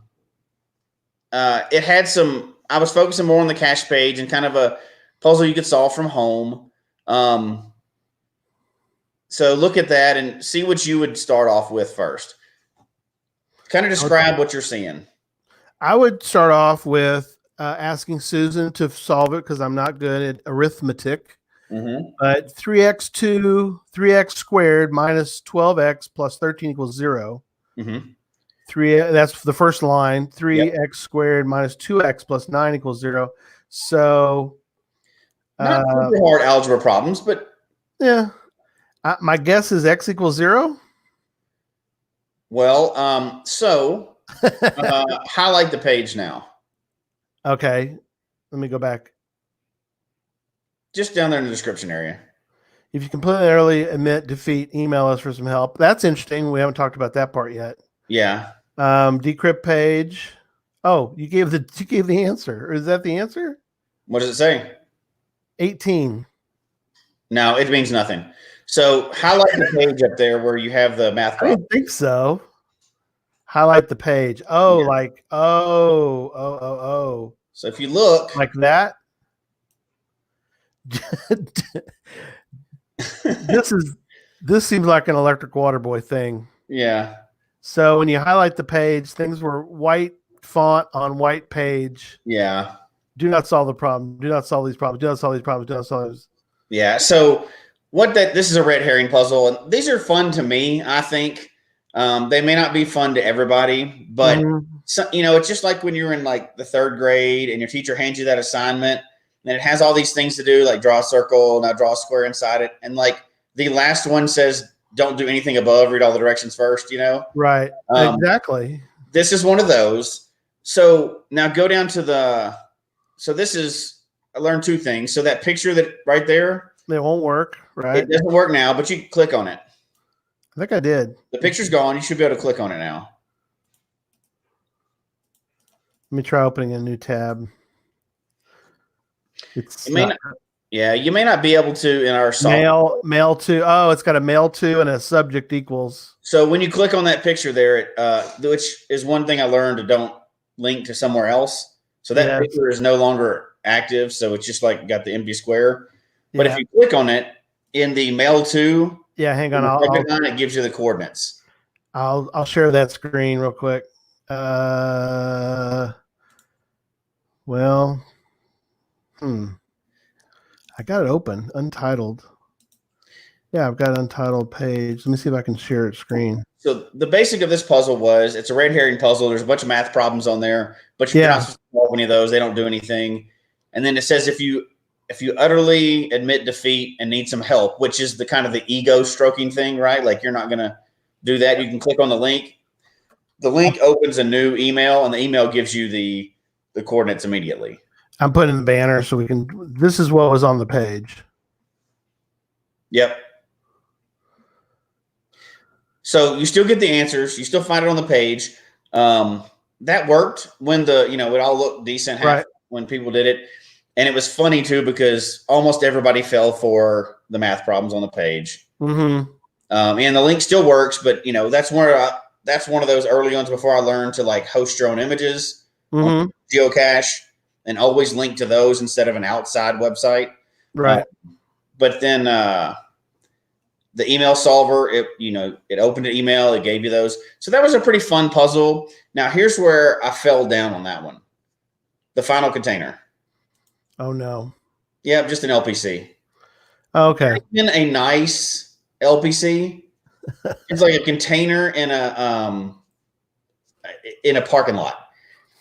had some. I was focusing more on the cache page and kind of a puzzle you could solve from home. So look at that and see what you would start off with first. Kind of describe what you're seeing. I would start off with asking Susan to solve it, because I'm not good at arithmetic. But 3x squared minus 12x plus 13 equals 0. That's the first line. 3x squared minus 2x plus 9 equals 0. So not super hard algebra problems, but yeah. My guess is x equals 0. Well, so highlight the page now. Okay. Let me go back. Just down there in the description area. If you completely early admit defeat, email us for some help. That's interesting. We haven't talked about that part yet. Yeah. Decrypt page. Oh, you gave the answer. Or is that the answer? What does it say? 18. No, it means nothing. So highlight the page up there where you have the math problem. I don't think so. Highlight the page. Oh, yeah. Like, oh. So if you look. Like that. This seems like an electric water boy thing. Yeah. So when you highlight the page, things were white font on white page. Yeah. Do not solve the problem. Do not solve these problems. Do not solve these problems. Do not solve these. Yeah. So this is a red herring puzzle, and these are fun to me. I think they may not be fun to everybody, but it's just like when you're in like the third grade and your teacher hands you that assignment, and it has all these things to do, like draw a circle, now draw a square inside it, and like the last one says, "Don't do anything above. Read all the directions first." Right? Exactly. This is one of those. So now go down to So this is. I learned two things. So that picture that right there. It won't work, right? It doesn't work now, but you can click on it. I think I did. The picture's gone. You should be able to click on it now. Let me try opening a new tab. You may not be able to in our software. Mail to. Oh, it's got a mail to and a subject equals. So when you click on that picture there, which is one thing I learned to don't link to somewhere else. So that picture is no longer active. So it's just like got the empty square. But Yeah. if you click on it in the mail to, hang on. It gives you the coordinates. I'll share that screen real quick. I got it open, untitled. Yeah, I've got an untitled page. Let me see if I can share it screen. So the basic of this puzzle was it's a red herring puzzle. There's a bunch of math problems on there, but you're not supposed to solve any of those. They don't do anything. And then it says if you utterly admit defeat and need some help, which is the kind of the ego stroking thing, right? Like you're not going to do that. You can click on the link. The link opens a new email, and the email gives you the coordinates immediately. I'm putting the banner so we can. This is what was on the page. Yep. So you still get the answers. You still find it on the page. That worked when it all looked decent when people did it. And it was funny too, because almost everybody fell for the math problems on the page. Mm-hmm. And the link still works, but that's one of those early ones before I learned to like host your own images on Geocache and always link to those instead of an outside website. Right. But then the email solver, it opened an email, it gave you those. So that was a pretty fun puzzle. Now here's where I fell down on that one. The final container. Oh no. Yeah, just an LPC. Okay. In a nice LPC. It's like a container in a parking lot.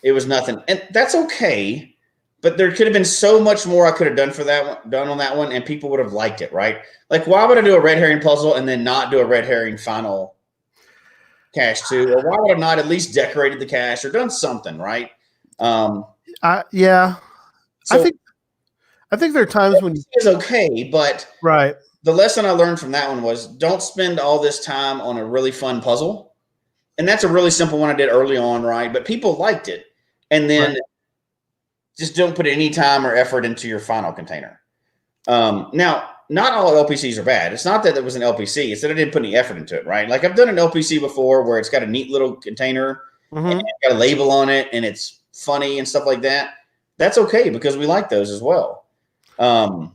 It was nothing. And that's okay. But there could have been so much more I could have done on that one, and people would have liked it, right? Like, why would I do a red herring puzzle and then not do a red herring final cache too? Or why would I not at least decorated the cache or done something, right? Yeah. So I think there are times when it's okay, but right. The lesson I learned from that one was don't spend all this time on a really fun puzzle. And that's a really simple one I did early on, right? But people liked it. And then just don't put any time or effort into your final container. Now, not all LPCs are bad. It's not that it was an LPC. It's that I didn't put any effort into it, right? Like I've done an LPC before where it's got a neat little container and it's got a label on it and it's funny and stuff like that. That's okay because we like those as well. But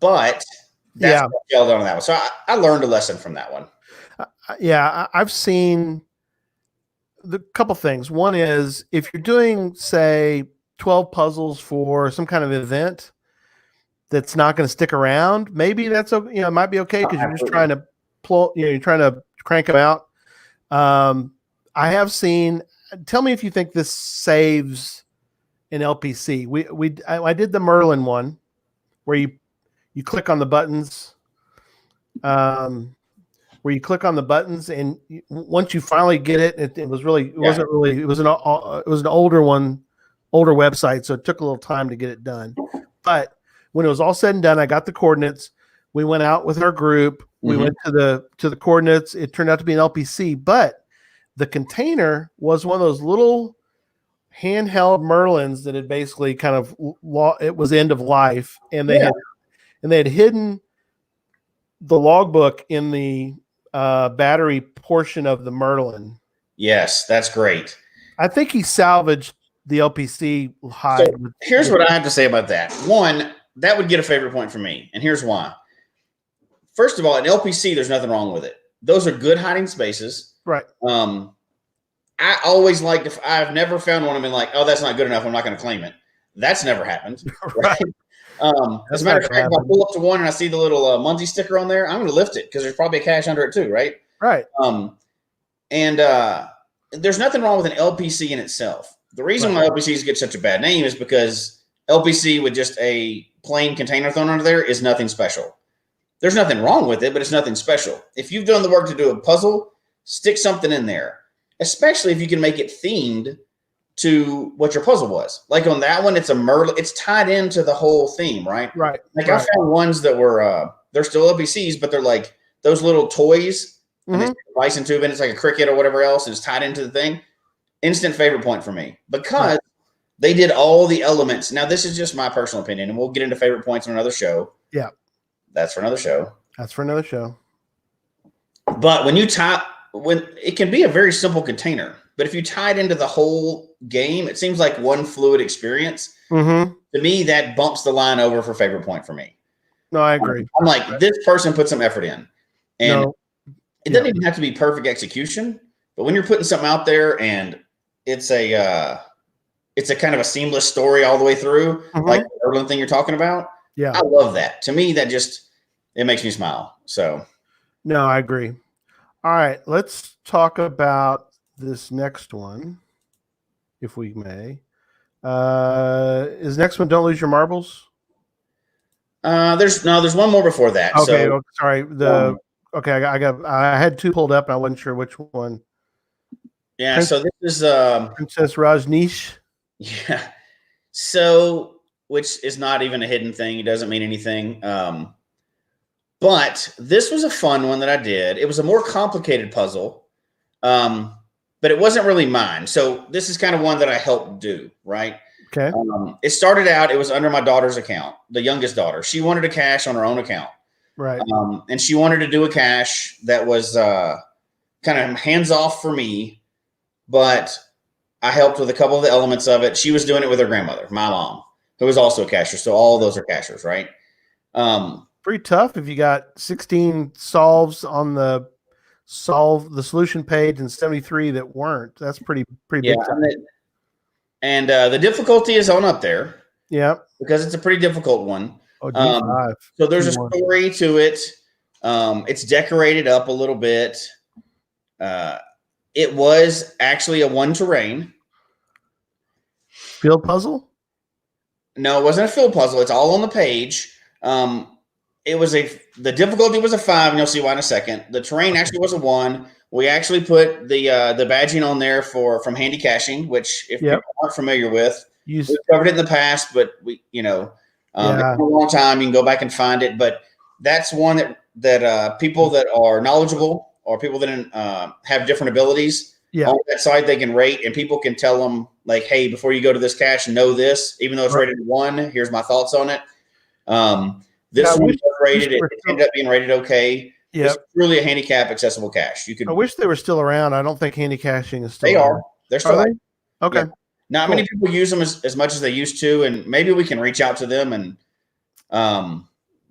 that's what I failed on that one. So I learned a lesson from that one. I've seen the couple things. One is if you're doing, say, 12 puzzles for some kind of event that's not going to stick around, maybe that's it might be okay because you're just trying to you're trying to crank them out. I have seen. Tell me if you think this saves an LPC. I did the Merlin one where you click on the buttons. Where you click on the buttons, and once you finally get it, it was an older website, so it took a little time to get it done. But when it was all said and done, I got the coordinates. We went out with our group. We went to the coordinates. It turned out to be an LPC, but the container was one of those little handheld Merlins that had basically kind of it was end of life, and they had hidden the logbook in the battery portion of the Merlin. Yes, that's great. I think he salvaged the LPC hide. So here's what I have to say about that. One, that would get a favorite point for me, and here's why. First of all, an LPC, there's nothing wrong with it. Those are good hiding spaces. Right. I always liked I've never found one and been like, oh, that's not good enough. I'm not going to claim it. That's never happened. Right. As a matter of fact, if I pull up to one and I see the little Muncie sticker on there, I'm going to lift it because there's probably a cache under it too, right? Right. And there's nothing wrong with an LPC in itself. The reason why LPCs get such a bad name is because LPC with just a plain container thrown under there is nothing special. There's nothing wrong with it, but it's nothing special. If you've done the work to do a puzzle, stick something in there, especially if you can make it themed to what your puzzle was. Like on that one, it's a Merlin. It's tied into the whole theme, right? Right. Like I found ones that were, they're still LPCs, but they're like those little toys. And they stick a bison tube in. It's like a cricket or whatever else. And it's tied into the thing. Instant favorite point for me because they did all the elements. Now, this is just my personal opinion, and we'll get into favorite points on another show. Yeah. That's for another show. But when it can be a very simple container. But if you tie it into the whole game, it seems like one fluid experience. Mm-hmm. To me, that bumps the line over for favorite point for me. No, I agree. I'm like, this person put some effort in. And No. it doesn't even have to be perfect execution, but when you're putting something out there and it's a kind of a seamless story all the way through, like the Erland thing you're talking about. Yeah. I love that. To me, that just, it makes me smile. So. No, I agree. All right, let's talk about this next one, if we may. Is next one "Don't Lose Your Marbles"? There's one more before that. Okay, So, sorry. I had two pulled up, and I wasn't sure which one. Yeah. So this is Princess Rajneesh. Yeah. So, which is not even a hidden thing. It doesn't mean anything. But this was a fun one that I did. It was a more complicated puzzle, but it wasn't really mine. So this is kind of one that I helped do, right? Okay. It started out, it was under my daughter's account, the youngest daughter. She wanted a cache on her own account. Right. And she wanted to do a cache that was kind of hands off for me, but I helped with a couple of the elements of it. She was doing it with her grandmother, my mom, who was also a cacher. So all of those are cachers, right? Pretty tough if you got 16 solves on the solution page and 73 that weren't. That's pretty big. And the difficulty is on up there. Yeah. Because it's a pretty difficult one. Oh, D5. So there's a story to it. It's decorated up a little bit. It was actually a one terrain. Field puzzle? No, it wasn't a field puzzle. It's all on the page. The difficulty was a 5, and you'll see why in a second. The terrain actually was a 1. We actually put the badging on there from handy caching, which if people aren't familiar with, we've covered it in the past, but it's been a long time. You can go back and find it, but that's one that people that are knowledgeable or people that have different abilities on that site, they can rate, and people can tell them like, hey, before you go to this cache, know this, even though it's rated 1, here's my thoughts on it. This one was rated, it ended up being rated okay. Yeah, it's really a handicap accessible cache. I wish they were still around. I don't think handy caching is still They around. are. They're still are they? Okay. Yeah. Not many people use them as much as they used to, and maybe we can reach out to them and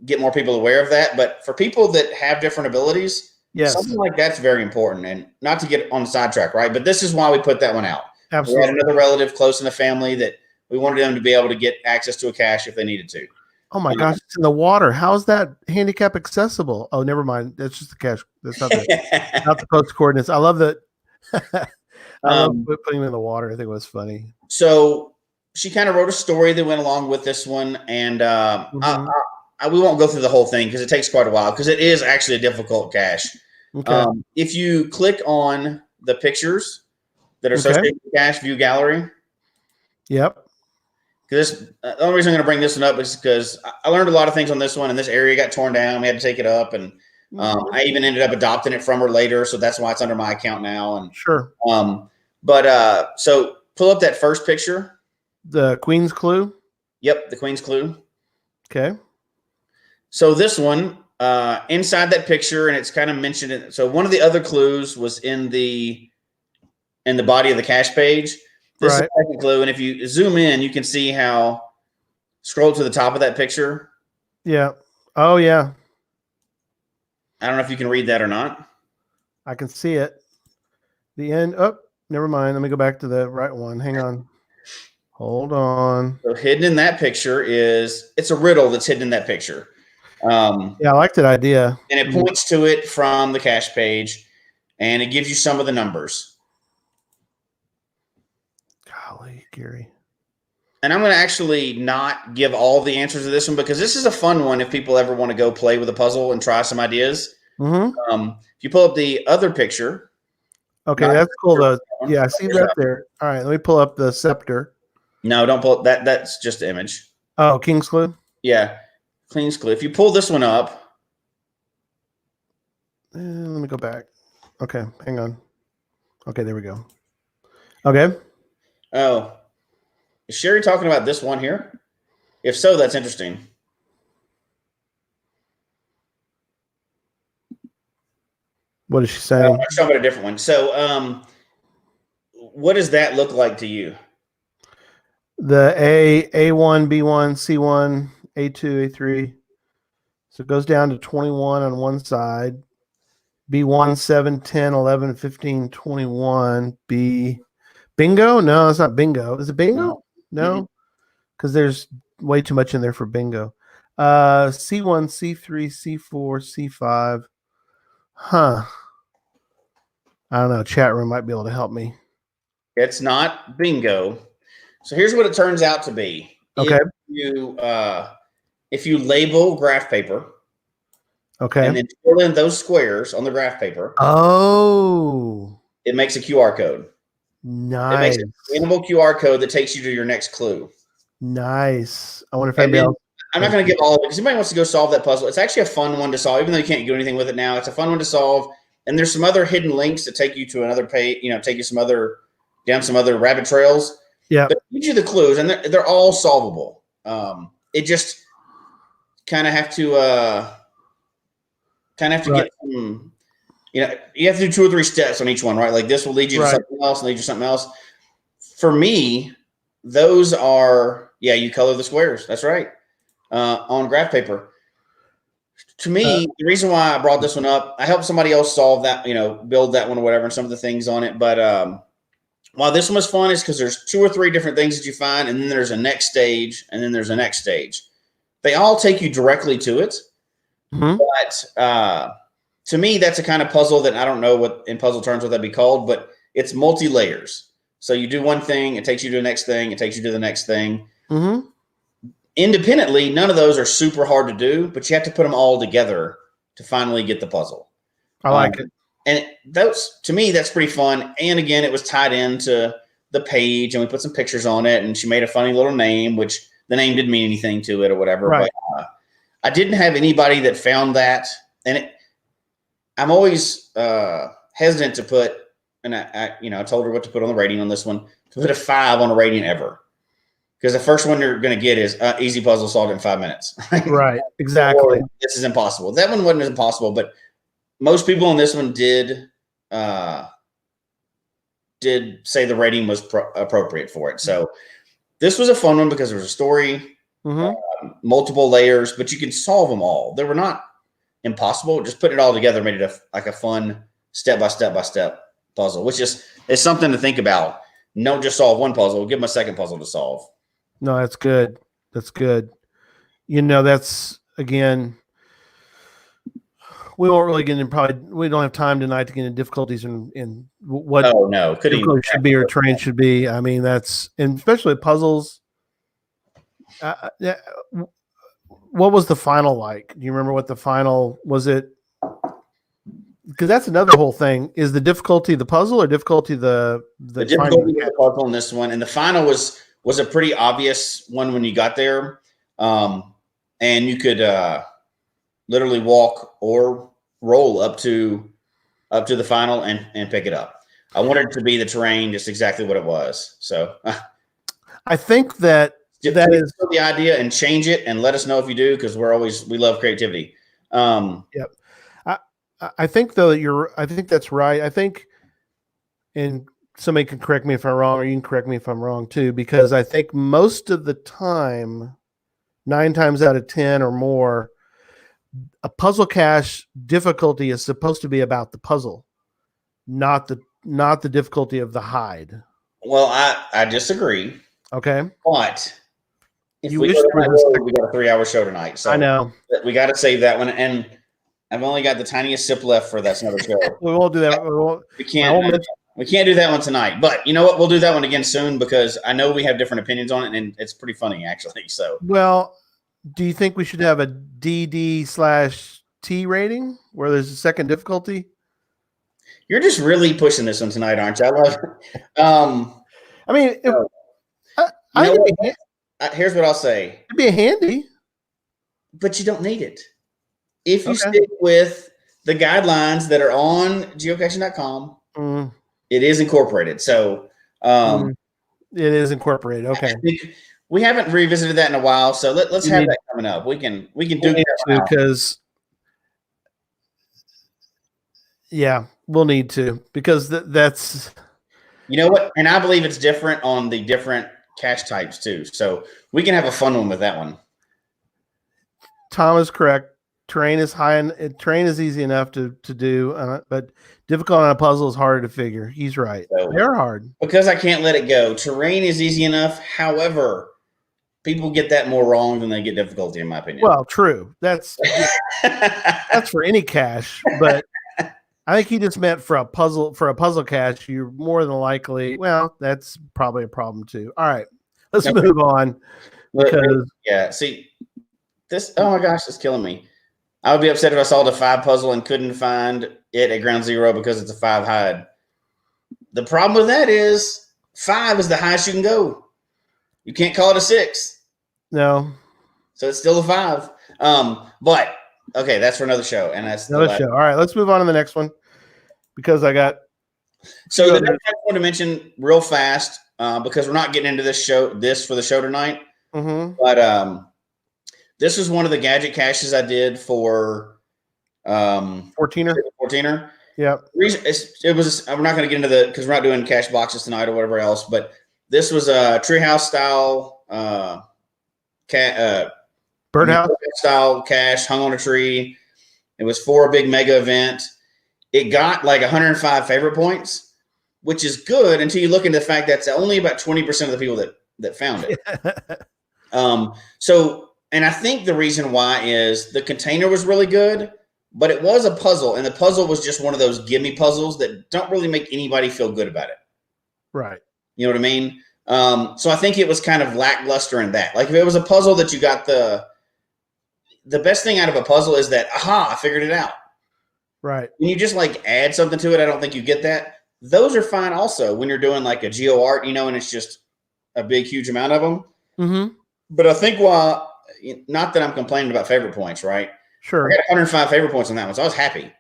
get more people aware of that. But for people that have different abilities, something like that's very important. And not to get on the sidetrack, right? But this is why we put that one out. Absolutely. We had another relative close in the family that we wanted them to be able to get access to a cache if they needed to. Oh my gosh, it's in the water. How is that handicap accessible? Oh, never mind. That's just the cache. That's not the post coordinates. I love that. I love putting them in the water. I think it was funny. So she kind of wrote a story that went along with this one, and we won't go through the whole thing because it takes quite a while because it is actually a difficult cache. Okay. If you click on the pictures that are associated with the cache view gallery. Yep. Because the only reason I'm going to bring this one up is because I learned a lot of things on this one, and this area got torn down. We had to take it up, and I even ended up adopting it from her later, so that's why it's under my account now. And sure. So pull up that first picture. The Queen's Clue. Yep, the Queen's Clue. Okay. So this one, inside that picture, and it's kind of mentioned. So one of the other clues was in the body of the cache page. This is the second clue, and if you zoom in, you can see how scroll to the top of that picture. Yeah. Oh, yeah. I don't know if you can read that or not. I can see it. The end. Oh, never mind. Let me go back to the right one. Hang on. Hold on. So hidden in that picture it's a riddle that's hidden in that picture. Yeah, I like that idea. And it points to it from the cache page, and it gives you some of the numbers. Golly, Gary. And I'm going to actually not give all the answers to this one because this is a fun one if people ever want to go play with a puzzle and try some ideas. If you pull up the other picture. Okay, that's cool though. Yeah, I see that there. All right, let me pull up the scepter. No, don't pull that. That's just the image. Oh, King's Clue? Yeah, King's Clue. If you pull this one up. Let me go back. Okay, hang on. Okay, there we go. Okay. Oh, is Sherry talking about this one here? If so, that's interesting. What is she saying? I'm talking about a different one. So what does that look like to you? The A1, B1, C1, A2, A3. So it goes down to 21 on one side. B1, 7, 10, 11, 15, 21. Bingo? No, it's not bingo. Is it bingo? No, because there's way too much in there for bingo. C1, C3, C4, C5. Huh. I don't know. Chat room might be able to help me. It's not bingo. So here's what it turns out to be. Okay. If you label graph paper, okay, and then fill in those squares on the graph paper, it makes a QR code. Nice. It makes a scannable QR code that takes you to your next clue. Nice. I wonder if anybody else. I'm not going to give all of it because anybody wants to go solve that puzzle. It's actually a fun one to solve, even though you can't do anything with it now. It's a fun one to solve. And there's some other hidden links that take you to another page, take you down some other rabbit trails. Yeah. But it gives you the clues, and they're all solvable. It just kind of have to get some, you have to do 2 or 3 steps on each one, right? Like this will lead you to something else and lead you to something else. For me, those are, you color the squares. That's right. On graph paper. To me, the reason why I brought this one up, I helped somebody else solve that, build that one or whatever, and some of the things on it. But while this one was fun, is because there's 2 or 3 different things that you find, and then there's a next stage, and then there's a next stage. They all take you directly to it. Mm-hmm. But to me, that's a kind of puzzle that I don't know what in puzzle terms what that'd be called, but it's multi-layers. So you do one thing, it takes you to the next thing, it takes you to the next thing. Mm-hmm. Independently, none of those are super hard to do, but you have to put them all together to finally get the puzzle. I like it. And those, to me, that's pretty fun. And again, it was tied into the page, and we put some pictures on it, and she made a funny little name, which the name didn't mean anything to it or whatever. Right. But I didn't have anybody that found that. And I'm always hesitant to put, and I told her what to put on the rating on this one, to put a 5 on a rating ever. Because the first one you're going to get is easy puzzle solved in 5 minutes. Right, exactly. This is impossible. That one wasn't impossible, but most people on this one did say the rating was appropriate for it. So this was a fun one because there was a story, multiple layers, but you can solve them all. They were not impossible. Just putting it all together made it a fun step-by-step puzzle, which is something to think about. Don't just solve one puzzle. Give them a second puzzle to solve. No, that's good. That's good. That's, again, we won't really get into we don't have time tonight to get into difficulties in what difficulty should be or terrain should be. I mean, and especially puzzles. What was the final like? Do you remember what the final was? It because that's another whole thing. Is the difficulty the puzzle or difficulty the difficulty of the puzzle in this one? And the final was a pretty obvious one when you got there, and you could literally walk or roll up to the final and pick it up. I wanted it to be the terrain, just exactly what it was. So I think that is the idea, and change it and let us know if you do, because we love creativity. Yep. I think though I think that's right. I think, and somebody can correct me if I'm wrong, or you can correct me if I'm wrong too, because I think most of the time, 9 times out of 10 or more, a puzzle cache difficulty is supposed to be about the puzzle, not the difficulty of the hide. Well, I disagree. Okay. But we got a 3-hour show tonight. So I know. We got to save that one. And I've only got the tiniest sip left for that another show. We won't do that. We can't do that one tonight. But you know what? We'll do that one again soon, because I know we have different opinions on it, and it's pretty funny, actually. So, well, do you think we should have a DD/T rating where there's a second difficulty? You're just really pushing this one tonight, aren't you? I love it. I mean, here's what I'll say. It'd be handy. But you don't need it. If you stick with the guidelines that are on geocaching.com, it is incorporated. So it is incorporated. Okay. We haven't revisited that in a while, so let's have that coming up. We can do that because we'll need to, because that's You know what? And I believe it's different on the different cache types too. So we can have a fun one with that one. Tom is correct. Terrain is high and terrain is easy enough to do, but difficult on a puzzle is harder to figure. He's right. So, they're hard. Because I can't let it go. Terrain is easy enough. However, people get that more wrong than they get difficulty, in my opinion. Well, true. That's for any cache, but I think he just meant for a puzzle cache, you're more than likely. Well, that's probably a problem too. All right, let's move on. Because yeah, see this. Oh my gosh, it's killing me. I would be upset if I saw the 5 puzzle and couldn't find it at ground 0 because it's a 5 hide. The problem with that is 5 is the highest you can go. You can't call it a 6. No. So it's still a 5. But okay, that's for another show, and that's another show. All right, let's move on to the next one because I got. So the next thing I want to mention real fast because we're not getting into this for the show tonight. Mm-hmm. But this was one of the gadget caches I did for 14er. Yeah. It was. I'm not going to get into because we're not doing cache boxes tonight or whatever else. But this was a treehouse style birdhouse style cache hung on a tree. It was for a big mega event. It got like 105 favorite points, which is good until you look into the fact that's only about 20% of the people that found it. And I think the reason why is the container was really good, but it was a puzzle, and the puzzle was just one of those gimme puzzles that don't really make anybody feel good about it. Right. You know what I mean? So I think it was kind of lackluster in that. Like if it was a puzzle that you got the best thing out of a puzzle is that, aha, I figured it out. Right. When you just like add something to it, I don't think you get that. Those are fine also when you're doing like a geo art, and it's just a big, huge amount of them. Mm-hmm. But I think not that I'm complaining about favorite points, right? Sure. I got 105 favorite points on that one, so I was happy.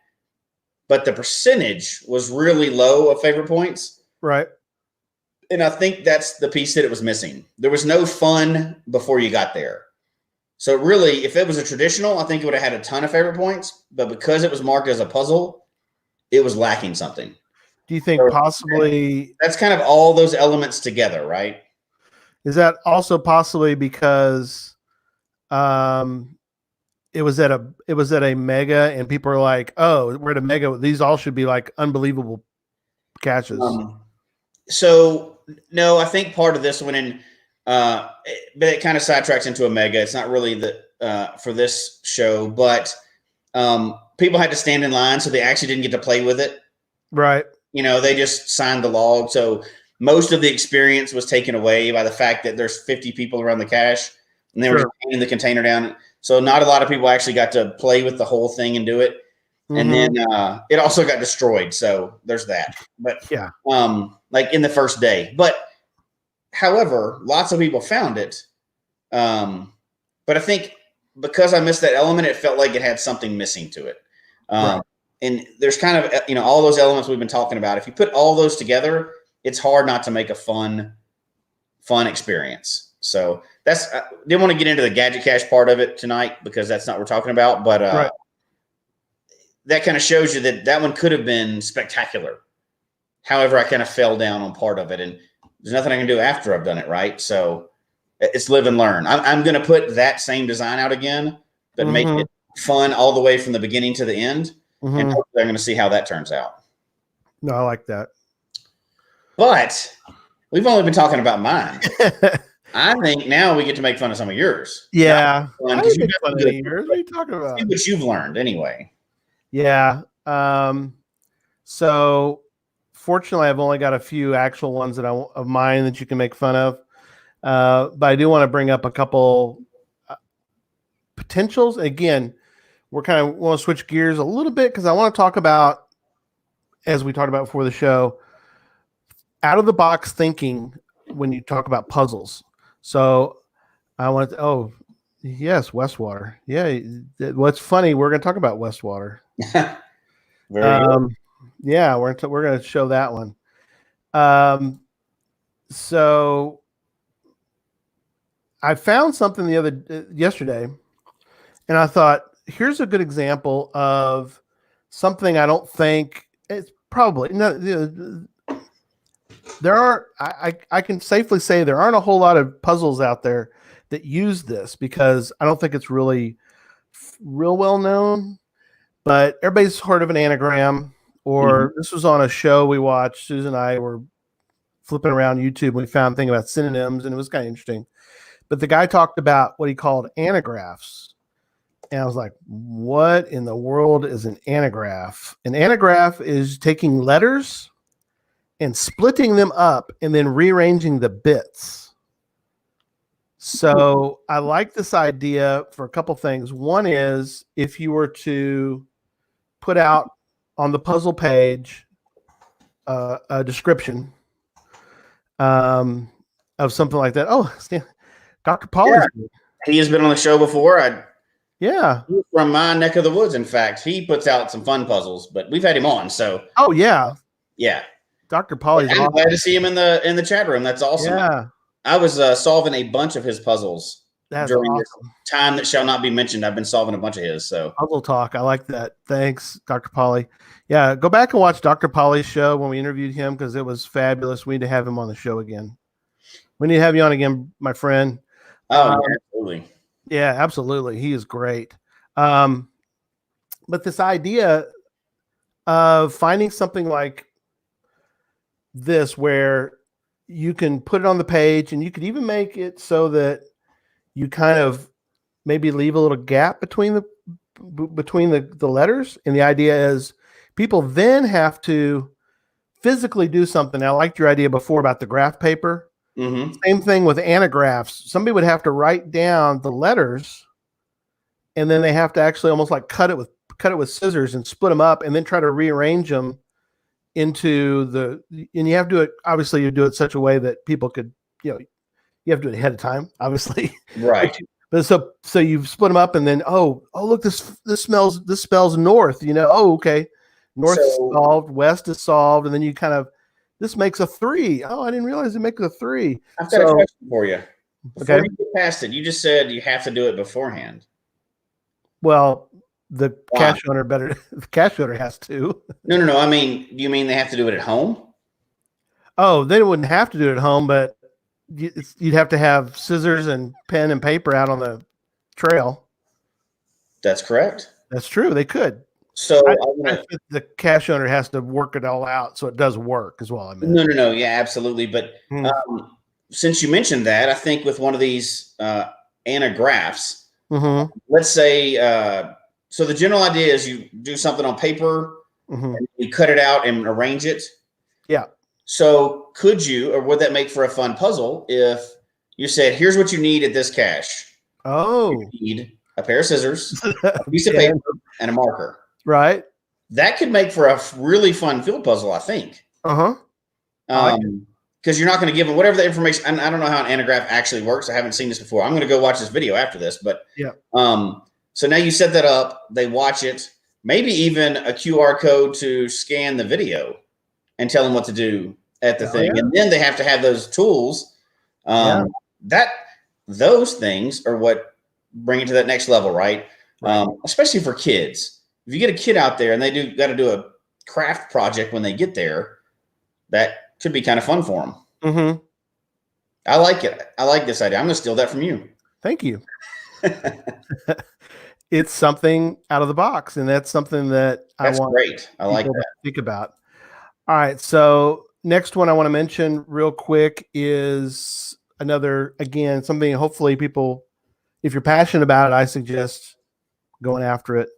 But the percentage was really low of favorite points. Right. And I think that's the piece that it was missing. There was no fun before you got there. So really, if it was a traditional, I think it would have had a ton of favorite points. But because it was marked as a puzzle, it was lacking something. Do you think possibly that's kind of all those elements together, right? Is that also possibly because it was at a mega and people are like, oh, we're at a mega. These all should be like unbelievable caches. So no, I think part of this went in, but it kind of sidetracks into a mega. It's not really for this show, but people had to stand in line, so they actually didn't get to play with it. Right. They just signed the log. So most of the experience was taken away by the fact that there's 50 people around the cache and they were just painting the container down. So not a lot of people actually got to play with the whole thing and do it. Mm-hmm. And then it also got destroyed. So there's that. But yeah, like in the first day. But however, lots of people found it. But I think because I missed that element, it felt like it had something missing to it. Right. And there's kind of, all those elements we've been talking about. If you put all those together, it's hard not to make a fun experience. So I didn't want to get into the gadget cache part of it tonight because that's not what we're talking about. But right. That kind of shows you that one could have been spectacular. However, I kind of fell down on part of it, and there's nothing I can do after I've done it, right? So it's live and learn. I'm going to put that same design out again, but make it fun all the way from the beginning to the end. Mm-hmm. And hopefully I'm going to see how that turns out. No, I like that. But we've only been talking about mine. I think now we get to make fun of some of yours. Yeah. Because you fun of yours. What are you talking about? See what you've learned anyway. Yeah. So fortunately, I've only got a few actual ones of mine that you can make fun of. But I do want to bring up a couple potentials. Again, we're kind of want to switch gears a little bit because I want to talk about, as we talked about before the show, out of the box thinking when you talk about puzzles. So I want to, yes, Westwater. Yeah. What's funny, we're going to talk about Westwater. Very good. Yeah, we're going to show that one. So I found something yesterday, and I thought, here's a good example of something I don't think it's probably not. there are, I can safely say there aren't a whole lot of puzzles out there that use this because I don't think it's really real well known, but everybody's heard of an anagram, or this was on a show we watched. Susan and I were flipping around YouTube and we found a thing about synonyms, and it was kind of interesting. But the guy talked about what he called anagraphs. And I was like, what in the world is an anagraph? An anagraph is taking letters and splitting them up and then rearranging the bits. So I like this idea for a couple things. One is if you were to put out on the puzzle page a description of something like that. Oh, Dr. Paul. He has been on the show before. Yeah. From my neck of the woods, in fact. He puts out some fun puzzles, but we've had him on, so. Oh, yeah. Yeah. Dr. Polly's I'm glad to see him in the chat room. That's awesome. Yeah. I was solving a bunch of his puzzles during this time that shall not be mentioned. I've been solving a bunch of his. So puzzle talk. I like that. Thanks, Dr. Polly. Yeah, go back and watch Dr. Polly's show when we interviewed him because it was fabulous. We need to have him on the show again. We need to have you on again, my friend. Oh, absolutely. Yeah, absolutely. He is great. But this idea of finding something like this where you can put it on the page and you could even make it so that you kind of maybe leave a little gap between the letters. And the idea is people then have to physically do something. I liked your idea before about the graph paper. Mm-hmm. Same thing with anagraphs. Somebody would have to write down the letters and then they have to actually almost like cut it with scissors and split them up and then try to rearrange them into and you have to do it, obviously you do it such a way that people could, you have to do it ahead of time, obviously. Right. But so you split them up and then, oh, look, this spells north, oh, okay. North is solved, west is solved. And then you kind of, this makes a 3. Oh, I didn't realize it makes a 3. I've got a question for you. Before you get past it, you just said you have to do it beforehand. Well, the cache owner has to. No. I mean, do you mean they have to do it at home? Oh, they wouldn't have to do it at home, but you'd have to have scissors and pen and paper out on the trail. That's correct. That's true. They could. So the cache owner has to work it all out so it does work as well. I mean, no. Yeah, absolutely. But since you mentioned that, I think with one of these anagraphs, let's say, so the general idea is you do something on paper and you cut it out and arrange it. Yeah. So could you, or would that make for a fun puzzle if you said, here's what you need at this cache? Oh. You need a pair of scissors, a piece of paper, and a marker. Right. That could make for a really fun field puzzle, I think. Because you're not going to give them whatever the information. And I don't know how an anagraph actually works. I haven't seen this before. I'm going to go watch this video after this. But yeah. So now you set that up. They watch it. Maybe even a QR code to scan the video and tell them what to do at the thing. Yeah. And then they have to have those tools. Those things are what bring it to that next level, right? Especially for kids. If you get a kid out there and they got to do a craft project when they get there, that could be kind of fun for them. I like it. I like this idea. I'm going to steal that from you. Thank you. It's something out of the box, and that's something that that's I want. Great. I like that. To think about. All right. So next one I want to mention real quick is something hopefully people, if you're passionate about it, I suggest going after it.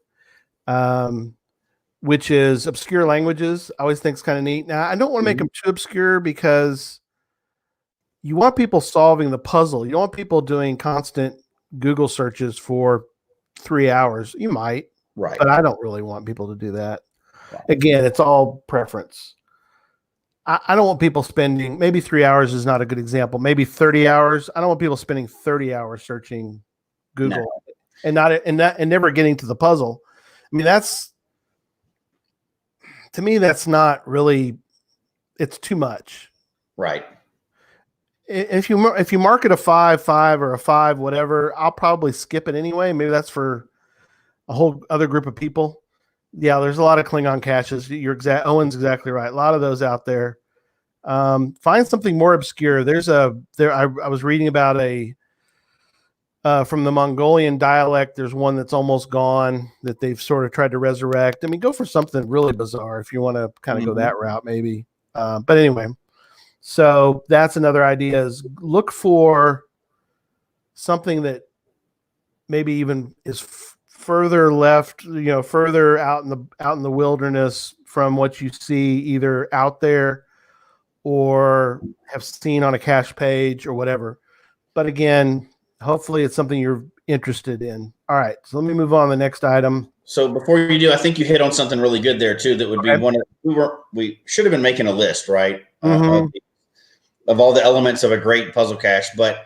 Which is obscure languages. I always think it's kind of neat. Now, I don't want to make them too obscure because you want people solving the puzzle. You don't want people doing constant Google searches for 3 hours. You might, right? But I don't really want people to do that. Right. Again, it's all preference. I don't want people spending, maybe 3 hours is not a good example. Maybe 30 hours. I don't want people spending 30 hours searching Google and never getting to the puzzle. I mean, to me, that's not really, it's too much. Right. If you mark it a 5 or a 5, whatever, I'll probably skip it anyway. Maybe that's for a whole other group of people. Yeah, there's a lot of Klingon caches. Owen's exactly right. A lot of those out there. Find something more obscure. I was reading about from the Mongolian dialect. There's one that's almost gone that they've sort of tried to resurrect. I mean, go for something really bizarre if you want to kind of go that route, maybe. But anyway, so that's another idea: is look for something that maybe even is further left, further out in the wilderness from what you see either out there or have seen on a cache page or whatever. But again, hopefully it's something you're interested in. All right, so let me move on to the next item. So before you do, I think you hit on something really good there too. That would be one of we should have been making a list, right? Of all the elements of a great puzzle cache, but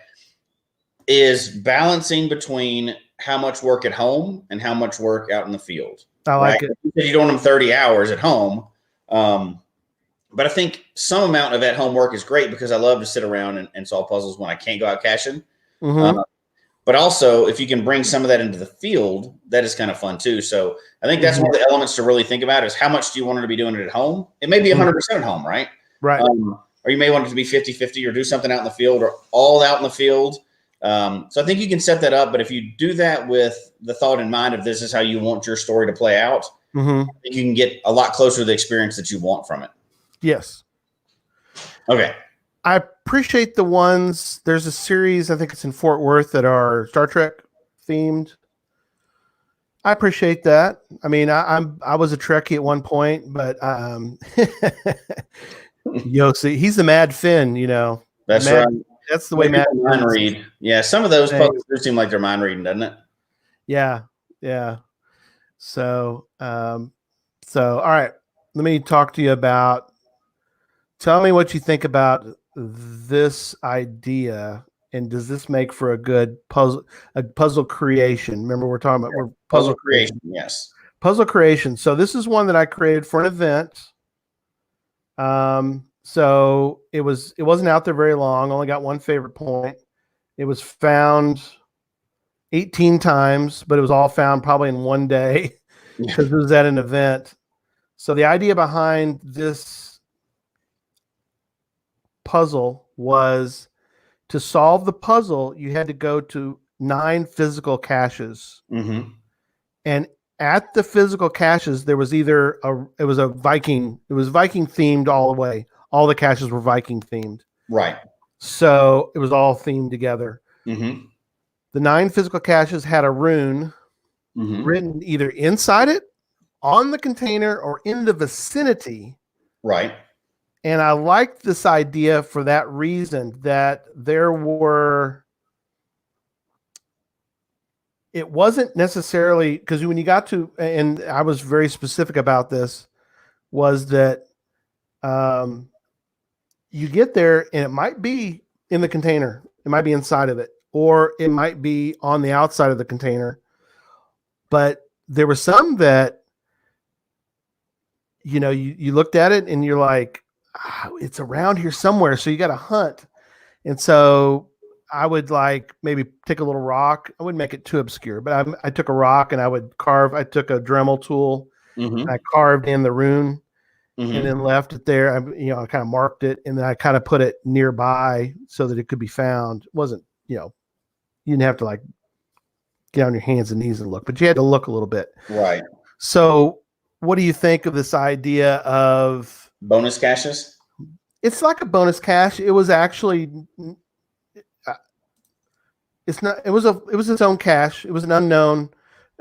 is balancing between how much work at home and how much work out in the field. I like it. You don't want them 30 hours at home. But I think some amount of at-home work is great because I love to sit around and solve puzzles when I can't go out caching. But also, if you can bring some of that into the field, that is kind of fun too. So I think that's one of the elements to really think about is how much do you want to be doing it at home? It may be 100% at home, right? Right. Or you may want it to be 50-50 or do something out in the field or all out in the field. So I think you can set that up. But if you do that with the thought in mind of this is how you want your story to play out, I think you can get a lot closer to the experience that you want from it. Yes. Okay. I appreciate the ones. There's a series, I think it's in Fort Worth, that are Star Trek themed. I appreciate that. I mean, I was a Trekkie at one point, but see, he's the Mad Finn, That's right. That's the way Mad mind read. Yeah, some of those puzzles do seem like they're mind reading, doesn't it? Yeah, yeah. So all right. Let me talk to you about. Tell me what you think about this idea, and does this make for a good puzzle creation? Remember, we're talking about puzzle creation. Yes, puzzle creation. So this is one that I created for an event. So it wasn't out there very long. Only got one favorite point. It was found 18 times, but it was all found probably in one day because it was at an event. So the idea behind this puzzle was to solve the puzzle, you had to go to 9 physical caches. And at the physical caches, there was it was Viking themed all the way. All the caches were Viking themed. Right. So it was all themed together. The 9 physical caches had a rune written either inside it, on the container, or in the vicinity. Right. And I liked this idea for that reason, that it wasn't necessarily, because when you got to, and I was very specific about this, was that you get there and it might be in the container, it might be inside of it, or it might be on the outside of the container. But there were some that, you looked at it and you're like, it's around here somewhere, so you got to hunt. And so I would maybe take a little rock. I wouldn't make it too obscure, but I took a rock and I took a Dremel tool and I carved in the rune and then left it there. I kind of marked it, and then I kind of put it nearby so that it could be found. It wasn't, you didn't have to get on your hands and knees and look, but you had to look a little bit. Right. So what do you think of this idea of bonus caches? It's like a bonus cache. It was actually, it's not. It was its own cache. It was an unknown.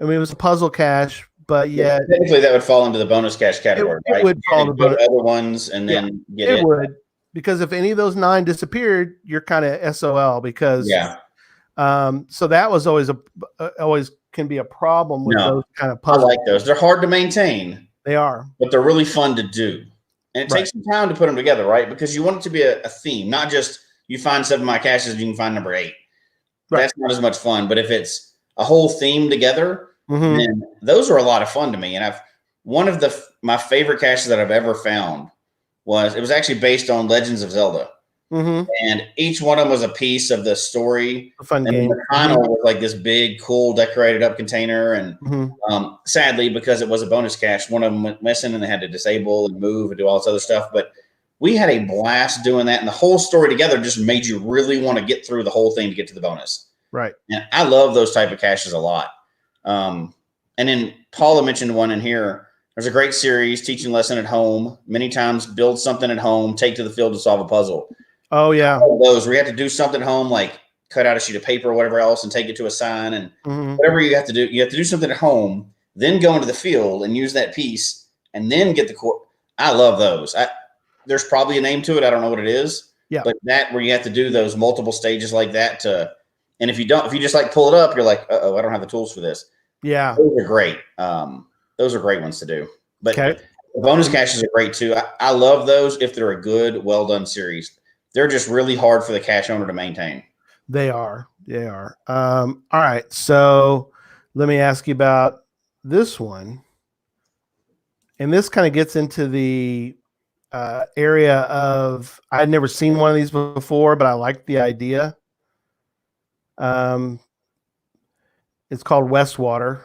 I mean, it was a puzzle cache, but yeah. Technically, that would fall into the bonus cache category, right? It would fall into the other ones, and then get it. It would, because if any of those 9 disappeared, you're kind of SOL. Because so that was always can be a problem with those kind of puzzles. I like those. They're hard to maintain. They are, but they're really fun to do. And it takes some time to put them together, right? Because you want it to be a theme, not just you find 7 of my caches, you can find number 8. Right. That's not as much fun. But if it's a whole theme together, then those are a lot of fun to me. And one of my favorite caches that I've ever found was actually based on Legends of Zelda. And each one of them was a piece of the story. A fun game. The final was this big, cool, decorated up container. And sadly, because it was a bonus cache, one of them went missing and they had to disable and move and do all this other stuff. But We had a blast doing that, and the whole story together just made you really want to get through the whole thing to get to the bonus. Right. And I love those type of caches a lot. And then Paula mentioned one in here. There's a great series, Teaching Lesson at Home. Many times, build something at home, take to the field to solve a puzzle. Oh, yeah. Those where you have to do something at home, like cut out a sheet of paper or whatever else and take it to a sign and whatever you have to do. You have to do something at home, then go into the field and use that piece and then get the core. I love those. There's probably a name to it. I don't know what it is. Yeah. But that where you have to do those multiple stages like that and if you just like pull it up, you're like, I don't have the tools for this. Yeah. Those are great. Those are great ones to do. But the bonus caches are great too. I love those if they're a good, well done series. They're just really hard for the cache owner to maintain. They are. All right. So let me ask you about this one. And this kind of gets into the area of, I'd never seen one of these before, but I like the idea. It's called Westwater.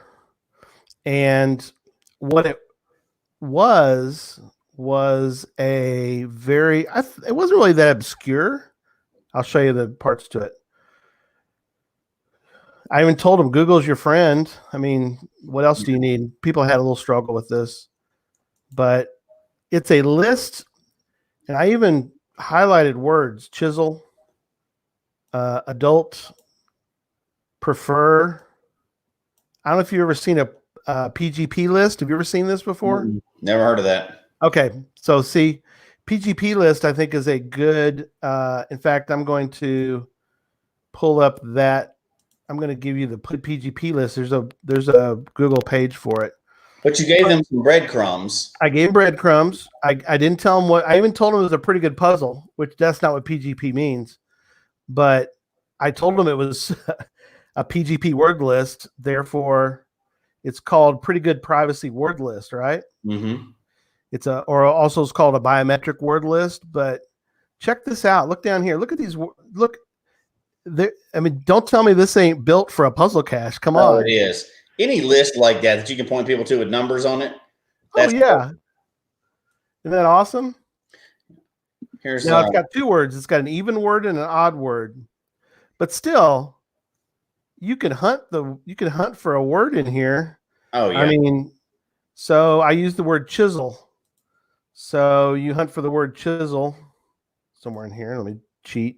And what it was a very, it wasn't really that obscure. I'll show you the parts to it. I even told him, Google's your friend. I mean, what else do you need? People had a little struggle with this, but it's a list. And I even highlighted words: chisel, adult, prefer. I don't know if you've ever seen a PGP list. Have you ever seen this before? Never heard of that. Okay. So see, PGP list, I think, is a good, in fact, I'm going to pull up that. I'm going to give you the PGP list. There's a Google page for it. But you gave them some breadcrumbs. I gave him breadcrumbs. I didn't tell him what, I even told him it was a pretty good puzzle, which that's not what PGP means. But I told him it was a PGP word list. Therefore, it's called Pretty Good Privacy Word List, right? Mm-hmm. Or also it's called a biometric word list. But check this out. Look down here. Look at these. Look there. I mean, don't tell me this ain't built for a puzzle cache. Come on. It is. Any list like that you can point people to with numbers on it. Oh yeah. Cool. Isn't that awesome? Here's now it's got two words. It's got an even word and an odd word. But still, you can hunt for a word in here. Oh yeah. I mean, so I use the word chisel. So you hunt for the word chisel somewhere in here. Let me cheat.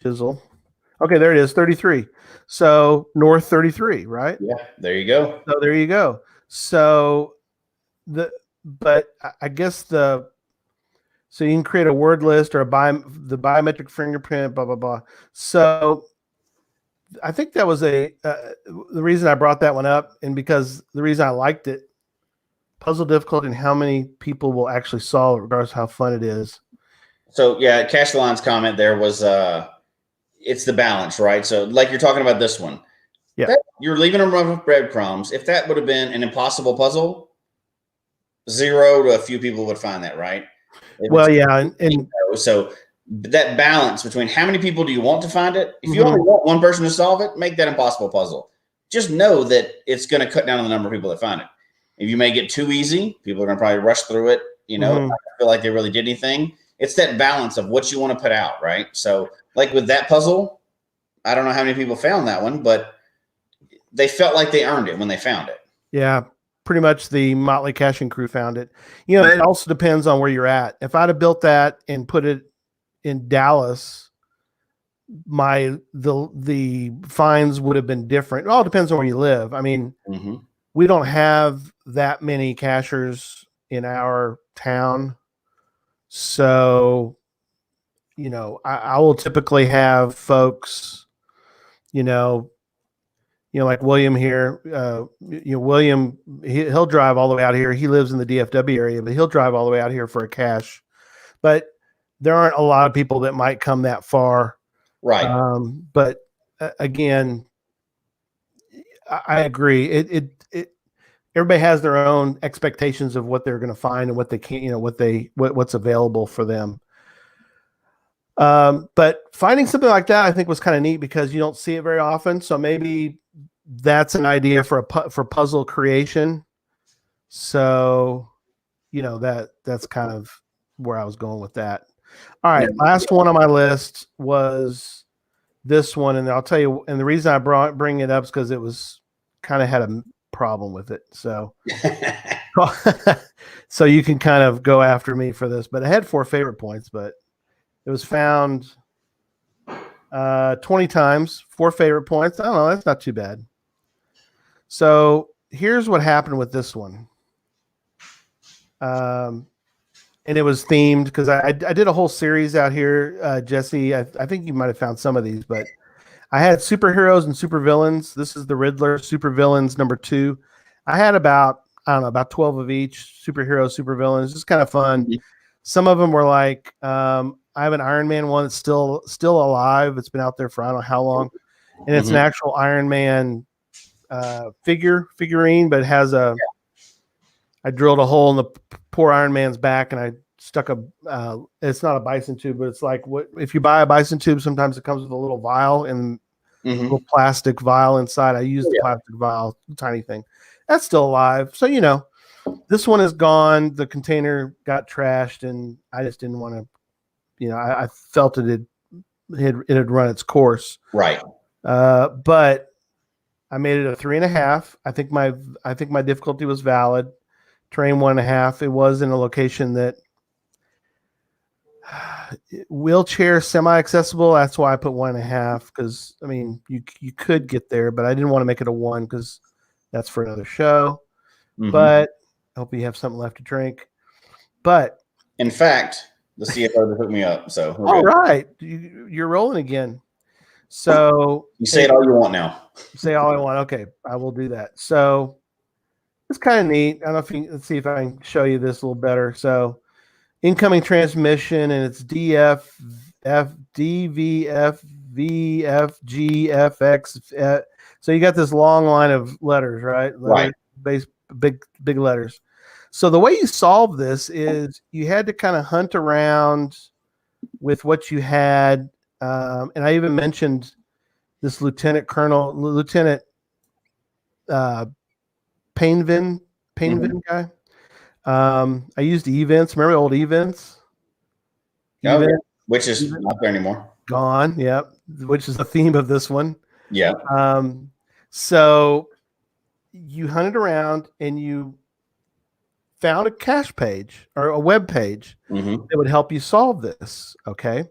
Chisel. Okay, there it is, 33. So North 33, right? Yeah, there you go. So there you go. So but I guess so you can create a word list or the biometric fingerprint, blah, blah, blah. So I think that was the reason I brought that one up, and because the reason I liked it, puzzle difficulty and how many people will actually solve it, regardless of how fun it is. So yeah, Cash the Line's comment there was it's the balance, right? So like you're talking about this one. Yeah. You're leaving them with breadcrumbs. If that would have been an impossible puzzle, 0 to a few people would find that, right? Well, yeah. And so that balance between how many people do you want to find it? If you only want one person to solve it, make that impossible puzzle. Just know that it's going to cut down on the number of people that find it. If you make it too easy, people are going to probably rush through it. You know, not feel like they really did anything. It's that balance of what you want to put out, right? So like with that puzzle, I don't know how many people found that one, but they felt like they earned it when they found it. Yeah, pretty much the Motley Caching crew found it. You know, it also depends on where you're at. If I'd have built that and put it in Dallas, the fines would have been different. It all depends on where you live. I mean, we don't have that many cachers in our town. So, you know, I will typically have folks, you know, like William here, William, he'll drive all the way out here. He lives in the DFW area, but he'll drive all the way out here for a cache. But there aren't a lot of people that might come that far. Right. But again, I agree. Everybody has their own expectations of what they're going to find and what they can't, what's available for them. But finding something like that, I think, was kind of neat because you don't see it very often. So maybe that's an idea for puzzle creation. So, that's kind of where I was going with that. All right, last one on my list was this one, and I'll tell you. And the reason I bring it up is because it was kind of had a problem with it. So, so you can kind of go after me for this. But I had 4 favorite points, but it was found 20 times, 4 favorite points. I don't know. That's not too bad. So here's what happened with this one. And it was themed because I did a whole series out here, Jesse. I think you might have found some of these, but I had superheroes and supervillains. This is the Riddler supervillains number 2. I had about 12 of each, superheroes, supervillains. Just kind of fun. Mhm. Some of them were like, I have an Iron Man one that's still alive. It's been out there for I don't know how long, and it's an actual Iron Man figurine, but it has a. I drilled a hole in the poor Iron Man's back, and I stuck it's not a bison tube, but it's like what if you buy a bison tube, sometimes it comes with a little vial and a little plastic vial inside. I used the plastic vial, tiny thing. That's still alive. So, this one is gone. The container got trashed, and I just didn't want to, I felt it had run its course. Right. But I made it a 3.5. I think my difficulty was valid. Terrain 1.5. It was in a location that wheelchair semi-accessible. That's why I put 1.5, because I mean you could get there, but I didn't want to make it a 1 because that's for another show. But I hope you have something left to drink. But in fact, the CFO just hooked me up. So all right, you're rolling again. So you say it all you want now. Say all I want. Okay, I will do that. So it's kind of neat. I don't know if let's see if I can show you this a little better. So incoming transmission, and it's DF, F, DVF, VF, GFX. So you got this long line of letters, right? Right. Big letters. So the way you solve this is you had to kind of hunt around with what you had. And I even mentioned this Lieutenant Painvin guy. I used events. Remember old events? Oh, yeah. Which is not there anymore. Gone. Yep. Which is the theme of this one. Yeah. So you hunted around and you found a cache page or a web page that would help you solve this. Okay.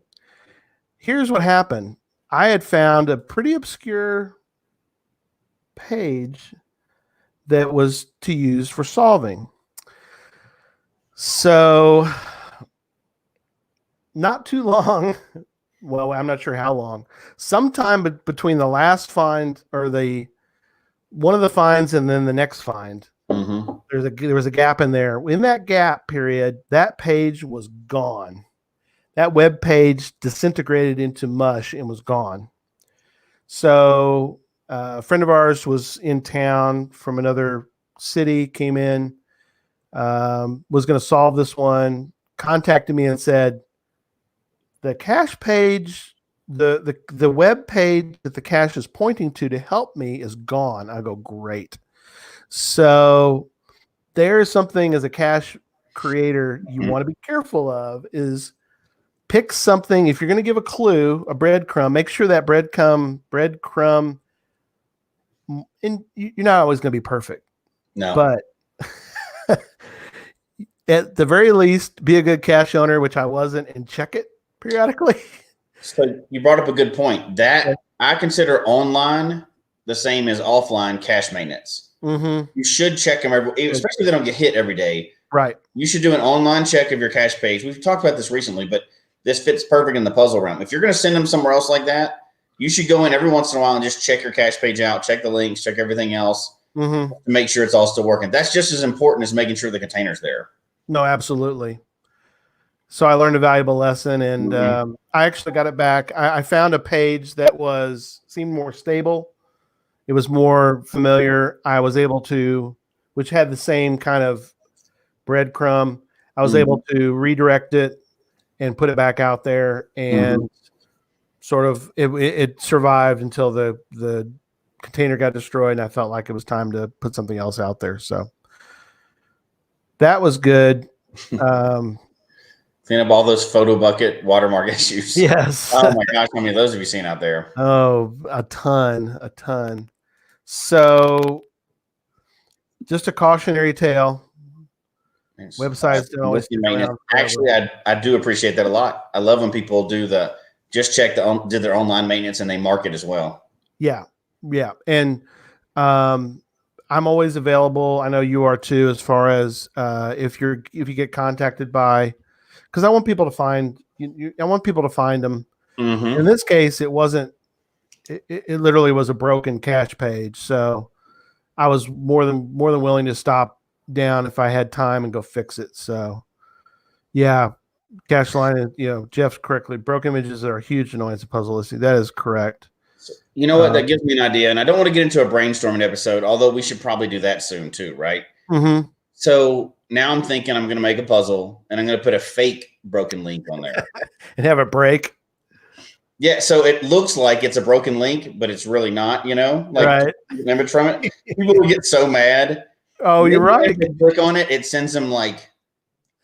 Here's what happened. I had found a pretty obscure page that was to use for solving. So not too long. Well, I'm not sure how long. Sometime between the last find or one of the finds and then the next find, there was a gap in there. In that gap period, that page was gone. That web page disintegrated into mush and was gone. So a friend of ours was in town from another city, came in, was going to solve this one, contacted me and said, the cache page, the web page that the cache is pointing to help me is gone. I go, great. So there's something as a cache creator you want to be careful of is pick something. If you're going to give a clue, a breadcrumb, make sure that breadcrumb, and you're not always going to be perfect. No. But at the very least, be a good cache owner, which I wasn't, and check it periodically. So you brought up a good point. That I consider online the same as offline cache maintenance. You should check them especially if they don't get hit every day. Right. You should do an online check of your cache page. We've talked about this recently, but this fits perfect in the puzzle realm. If you're going to send them somewhere else like that, you should go in every once in a while and just check your cache page out, check the links, check everything else to make sure it's all still working. That's just as important as making sure the container's there. No, absolutely. So I learned a valuable lesson, and I actually got it back. I found a page that seemed more stable. It was more familiar. I was able to, which had the same kind of breadcrumb. I was able to redirect it and put it back out there, and sort of it survived until the container got destroyed, and I felt like it was time to put something else out there. So that was good. Clean up all those photo bucket watermark issues. Yes. Oh my gosh, how many of those have you seen out there? Oh, a ton. So, just a cautionary tale. Websites don't always stick around forever. Actually, I do appreciate that a lot. I love when people do did their online maintenance and they mark it as well. Yeah. And I'm always available. I know you are too, as far as if you get contacted by, because I want people to find I want people to find them. Mm-hmm. In this case, it wasn't. It literally was a broken cache page, so I was more than willing to stop down if I had time and go fix it. So, yeah, cache line. Jeff's correctly. Broken images are a huge annoyance of puzzle listing. That is correct. You know what? That gives me an idea, and I don't want to get into a brainstorming episode, although we should probably do that soon too, right? Mm-hmm. So now I'm thinking I'm going to make a puzzle, and I'm going to put a fake broken link on there and have a break. Yeah, so it looks like it's a broken link, but it's really not. Right. Image from it. People will get so mad. Oh, you're right. If they click on it, it sends them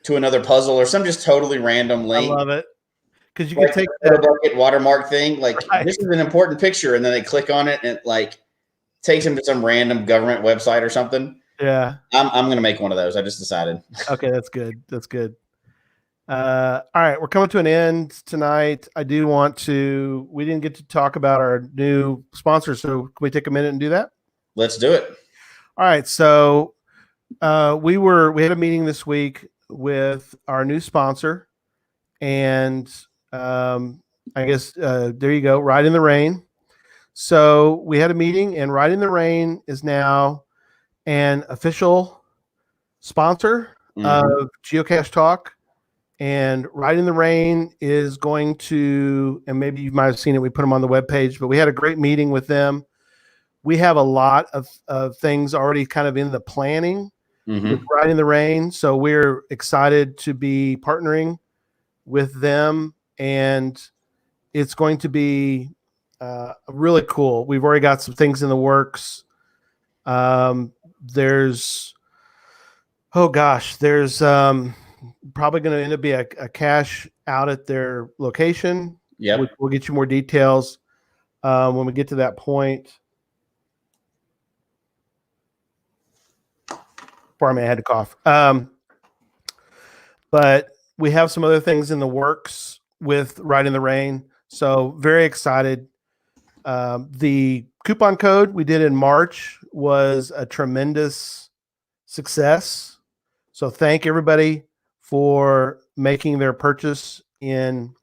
to another puzzle or some just totally random link. I love it. Because you can take that bucket watermark thing, right. This is an important picture, and then they click on it, and it takes them to some random government website or something. Yeah, I'm going to make one of those. I just decided. Okay, that's good. All right, we're coming to an end tonight. We didn't get to talk about our new sponsor, so can we take a minute and do that? Let's do it. All right, so we had a meeting this week with our new sponsor, and I guess there you go, Ride in the Rain. So we had a meeting, and Ride in the Rain is now an official sponsor of Geocache Talk. And Ride in the Rain is going to, and maybe you might have seen it, we put them on the webpage, but we had a great meeting with them. We have a lot of things already kind of in the planning with Ride in the Rain. So we're excited to be partnering with them, and it's going to be really cool. We've already got some things in the works. There's probably going to end up be a cache out at their location. Yeah, we'll get you more details when we get to that point. Pardon me, I had to cough. But we have some other things in the works with Ride in the Rain, so very excited. The coupon code we did in March was a tremendous success. So thank everybody for making their purchase with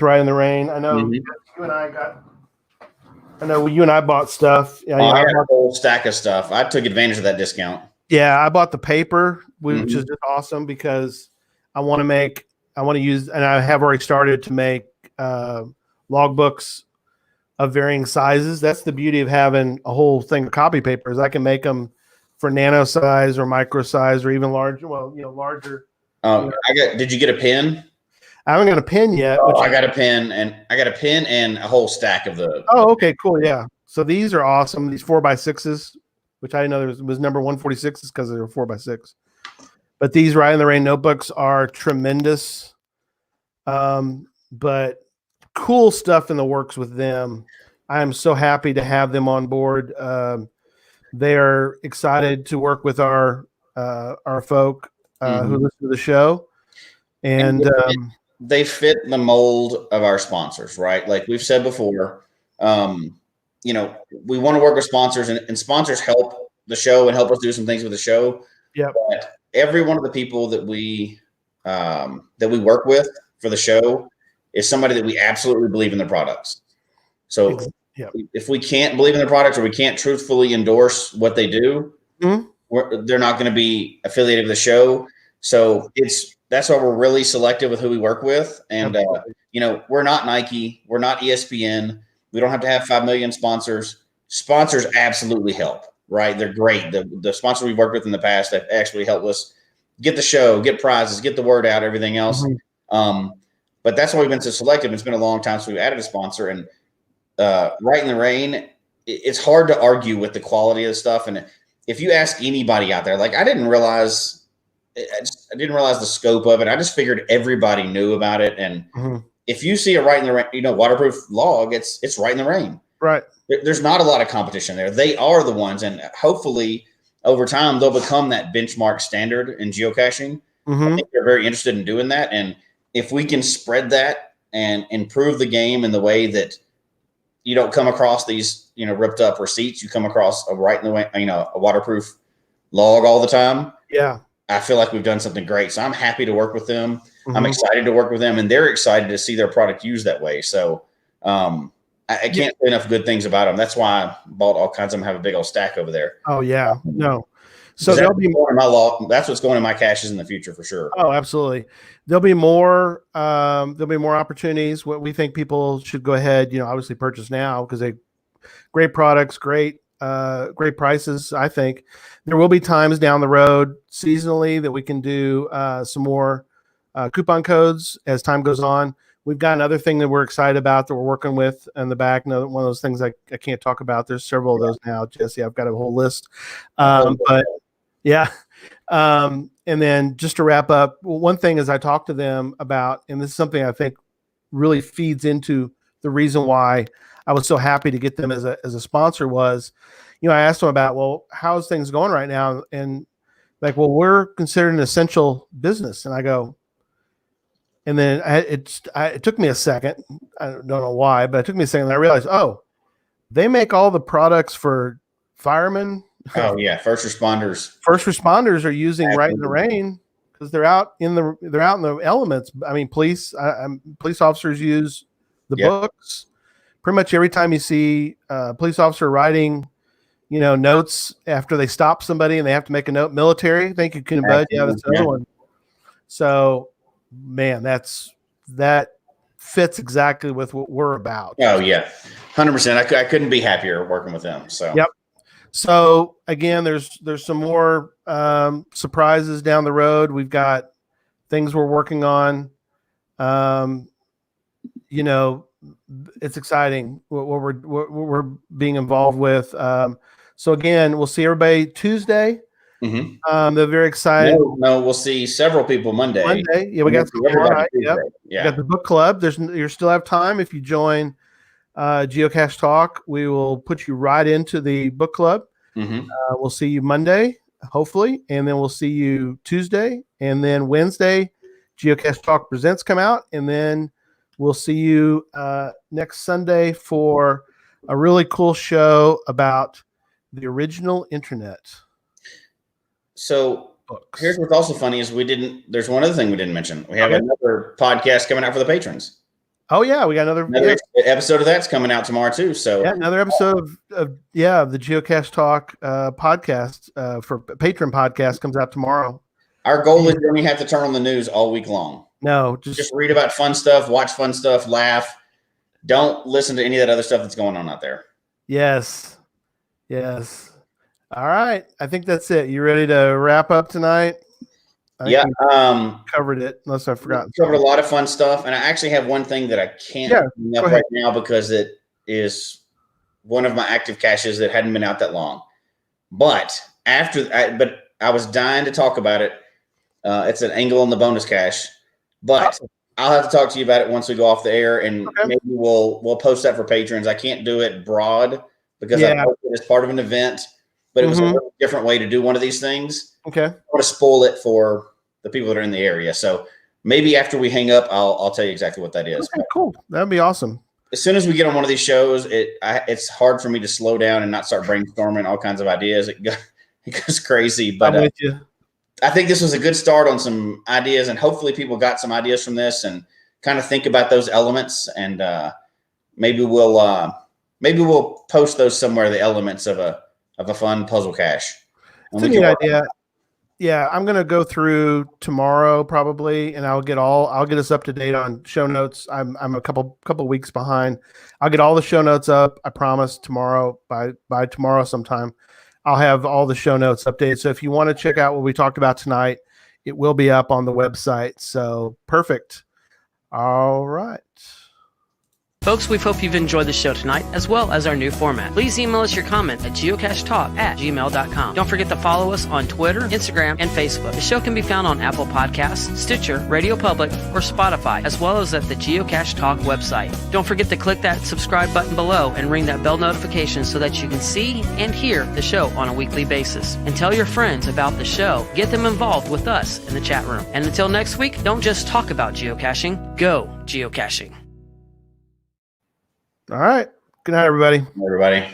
Ride in the Rain. I know you and I bought stuff. I got a whole stack of stuff. I took advantage of that discount. Yeah, I bought the paper, which is just awesome because I want to use, and I have already started to make logbooks of varying sizes. That's the beauty of having a whole thing of copy paper, is I can make them for nano size or micro size or even larger. Well, larger. Did you get a pen? I haven't got a pen yet. I got a pen and a whole stack of the. Oh, okay, cool. Yeah. So these are awesome. These 4x6s, which I didn't know was number 146s because they were 4x6. But these Ride in the Rain notebooks are tremendous. But cool stuff in the works with them. I am so happy to have them on board. They are excited to work with our folk who listen to the show, and they fit the mold of our sponsors, right? Like we've said before, we want to work with sponsors, and sponsors help the show and help us do some things with the show. Yeah. But every one of the people that we work with for the show is somebody that we absolutely believe in their products. So if we can't believe in their products, or we can't truthfully endorse what they do, they're not going to be affiliated with the show. So that's why we're really selective with who we work with. And, we're not Nike. We're not ESPN. We don't have to have 5 million sponsors. Sponsors absolutely help, right? They're great. The sponsors we've worked with in the past have actually helped us get the show, get prizes, get the word out, everything else. But that's why we've been so selective. It's been a long time since we've added a sponsor. And Ride in the Rain, it's hard to argue with the quality of the stuff. And if you ask anybody out there, I didn't realize I didn't realize the scope of it. I just figured everybody knew about it. And if you see a right in the rain, waterproof log, it's right in the rain. Right. There's not a lot of competition there. They are the ones, and hopefully over time they'll become that benchmark standard in geocaching. I think they're very interested in doing that. And if we can spread that and improve the game in the way that you don't come across these, ripped up receipts, you come across a right in the way, a waterproof log all the time. Yeah. I feel like we've done something great. So I'm happy to work with them. I'm excited to work with them, and they're excited to see their product used that way. So I can't say enough good things about them. That's why I bought all kinds of them. Have a big old stack over there. Oh yeah. No. So there'll be more in my log. That's what's going in my caches in the future for sure. Oh, absolutely. There'll be more opportunities. What we think people should go ahead, obviously purchase now because they great products, great prices. I think there will be times down the road seasonally that we can do some more coupon codes as time goes on. We've got another thing that we're excited about that we're working with in the back. Another one of those things I can't talk about. There's several of those now, Jesse. I've got a whole list. But yeah. And then just to wrap up, one thing is I talked to them about, and this is something I think really feeds into the reason why I was so happy to get them as a sponsor was, I asked them about, well, how's things going right now? And like, well, we're considered an essential business. And I go, and then it took me a second. I don't know why, but it took me a second. And I realized, oh, they make all the products for firemen. Oh yeah, first responders. First responders are using Right in the Rain because they're out in the elements. I mean, police officers use the books. Pretty much every time you see a police officer writing, notes after they stop somebody and they have to make a note. Military, thank you, Bud. Yeah, that's another one. So, man, that fits exactly with what we're about. Oh yeah, 100%. I couldn't be happier working with them. So yep. So again, there's some more surprises down the road. We've got things we're working on. It's exciting what we're being involved with. So again, we'll see everybody Tuesday. They're very excited. No, we'll see several people Monday. Yeah, we got everybody. Yep. Yeah, we got the book club. You still have time if you join Geocache Talk. We will put you right into the book club. We'll see you Monday, hopefully, and then we'll see you Tuesday, and then Wednesday, Geocache Talk Presents come out, and then we'll see you next Sunday for a really cool show about the original internet. So here's what's also funny is there's one other thing we didn't mention. We have another podcast coming out for the patrons. Oh yeah, we got another episode of that's coming out tomorrow too. So another episode of the Geocache Talk podcast for patron podcast comes out tomorrow. Our goal is you only have to turn on the news all week long. No, just read about fun stuff, watch fun stuff, laugh. Don't listen to any of that other stuff that's going on out there. Yes. All right, I think that's it. You ready to wrap up tonight? Yeah, covered it. Unless I forgot. Covered a lot of fun stuff, and I actually have one thing that I can't bring up right now because it is one of my active caches that hadn't been out that long. But I was dying to talk about it. It's an angle in the bonus cache, but I'll have to talk to you about it once we go off the air, and maybe we'll post that for patrons. I can't do it broad because I posted it as part of an event, but it was a different way to do one of these things. Okay, I want to spoil it for the people that are in the area. So maybe after we hang up, I'll tell you exactly what that is. Okay, cool. That'd be awesome. As soon as we get on one of these shows, it's hard for me to slow down and not start brainstorming all kinds of ideas. It goes crazy, but I'm with you. I think this was a good start on some ideas, and hopefully people got some ideas from this and kind of think about those elements. And maybe we'll post those somewhere. The elements of a fun puzzle cache. That's a good idea. Yeah, I'm gonna go through tomorrow probably, and I'll get us up to date on show notes. I'm a couple weeks behind. I'll get all the show notes up. I promise tomorrow by tomorrow sometime. I'll have all the show notes updated. So if you want to check out what we talked about tonight, it will be up on the website. So perfect. All right. Folks, we hope you've enjoyed the show tonight, as well as our new format. Please email us your comment at geocachetalk@gmail.com. Don't forget to follow us on Twitter, Instagram, and Facebook. The show can be found on Apple Podcasts, Stitcher, Radio Public, or Spotify, as well as at the Geocache Talk website. Don't forget to click that subscribe button below and ring that bell notification so that you can see and hear the show on a weekly basis. And tell your friends about the show. Get them involved with us in the chat room. And until next week, don't just talk about geocaching, go geocaching. All right. Good night, everybody. Everybody.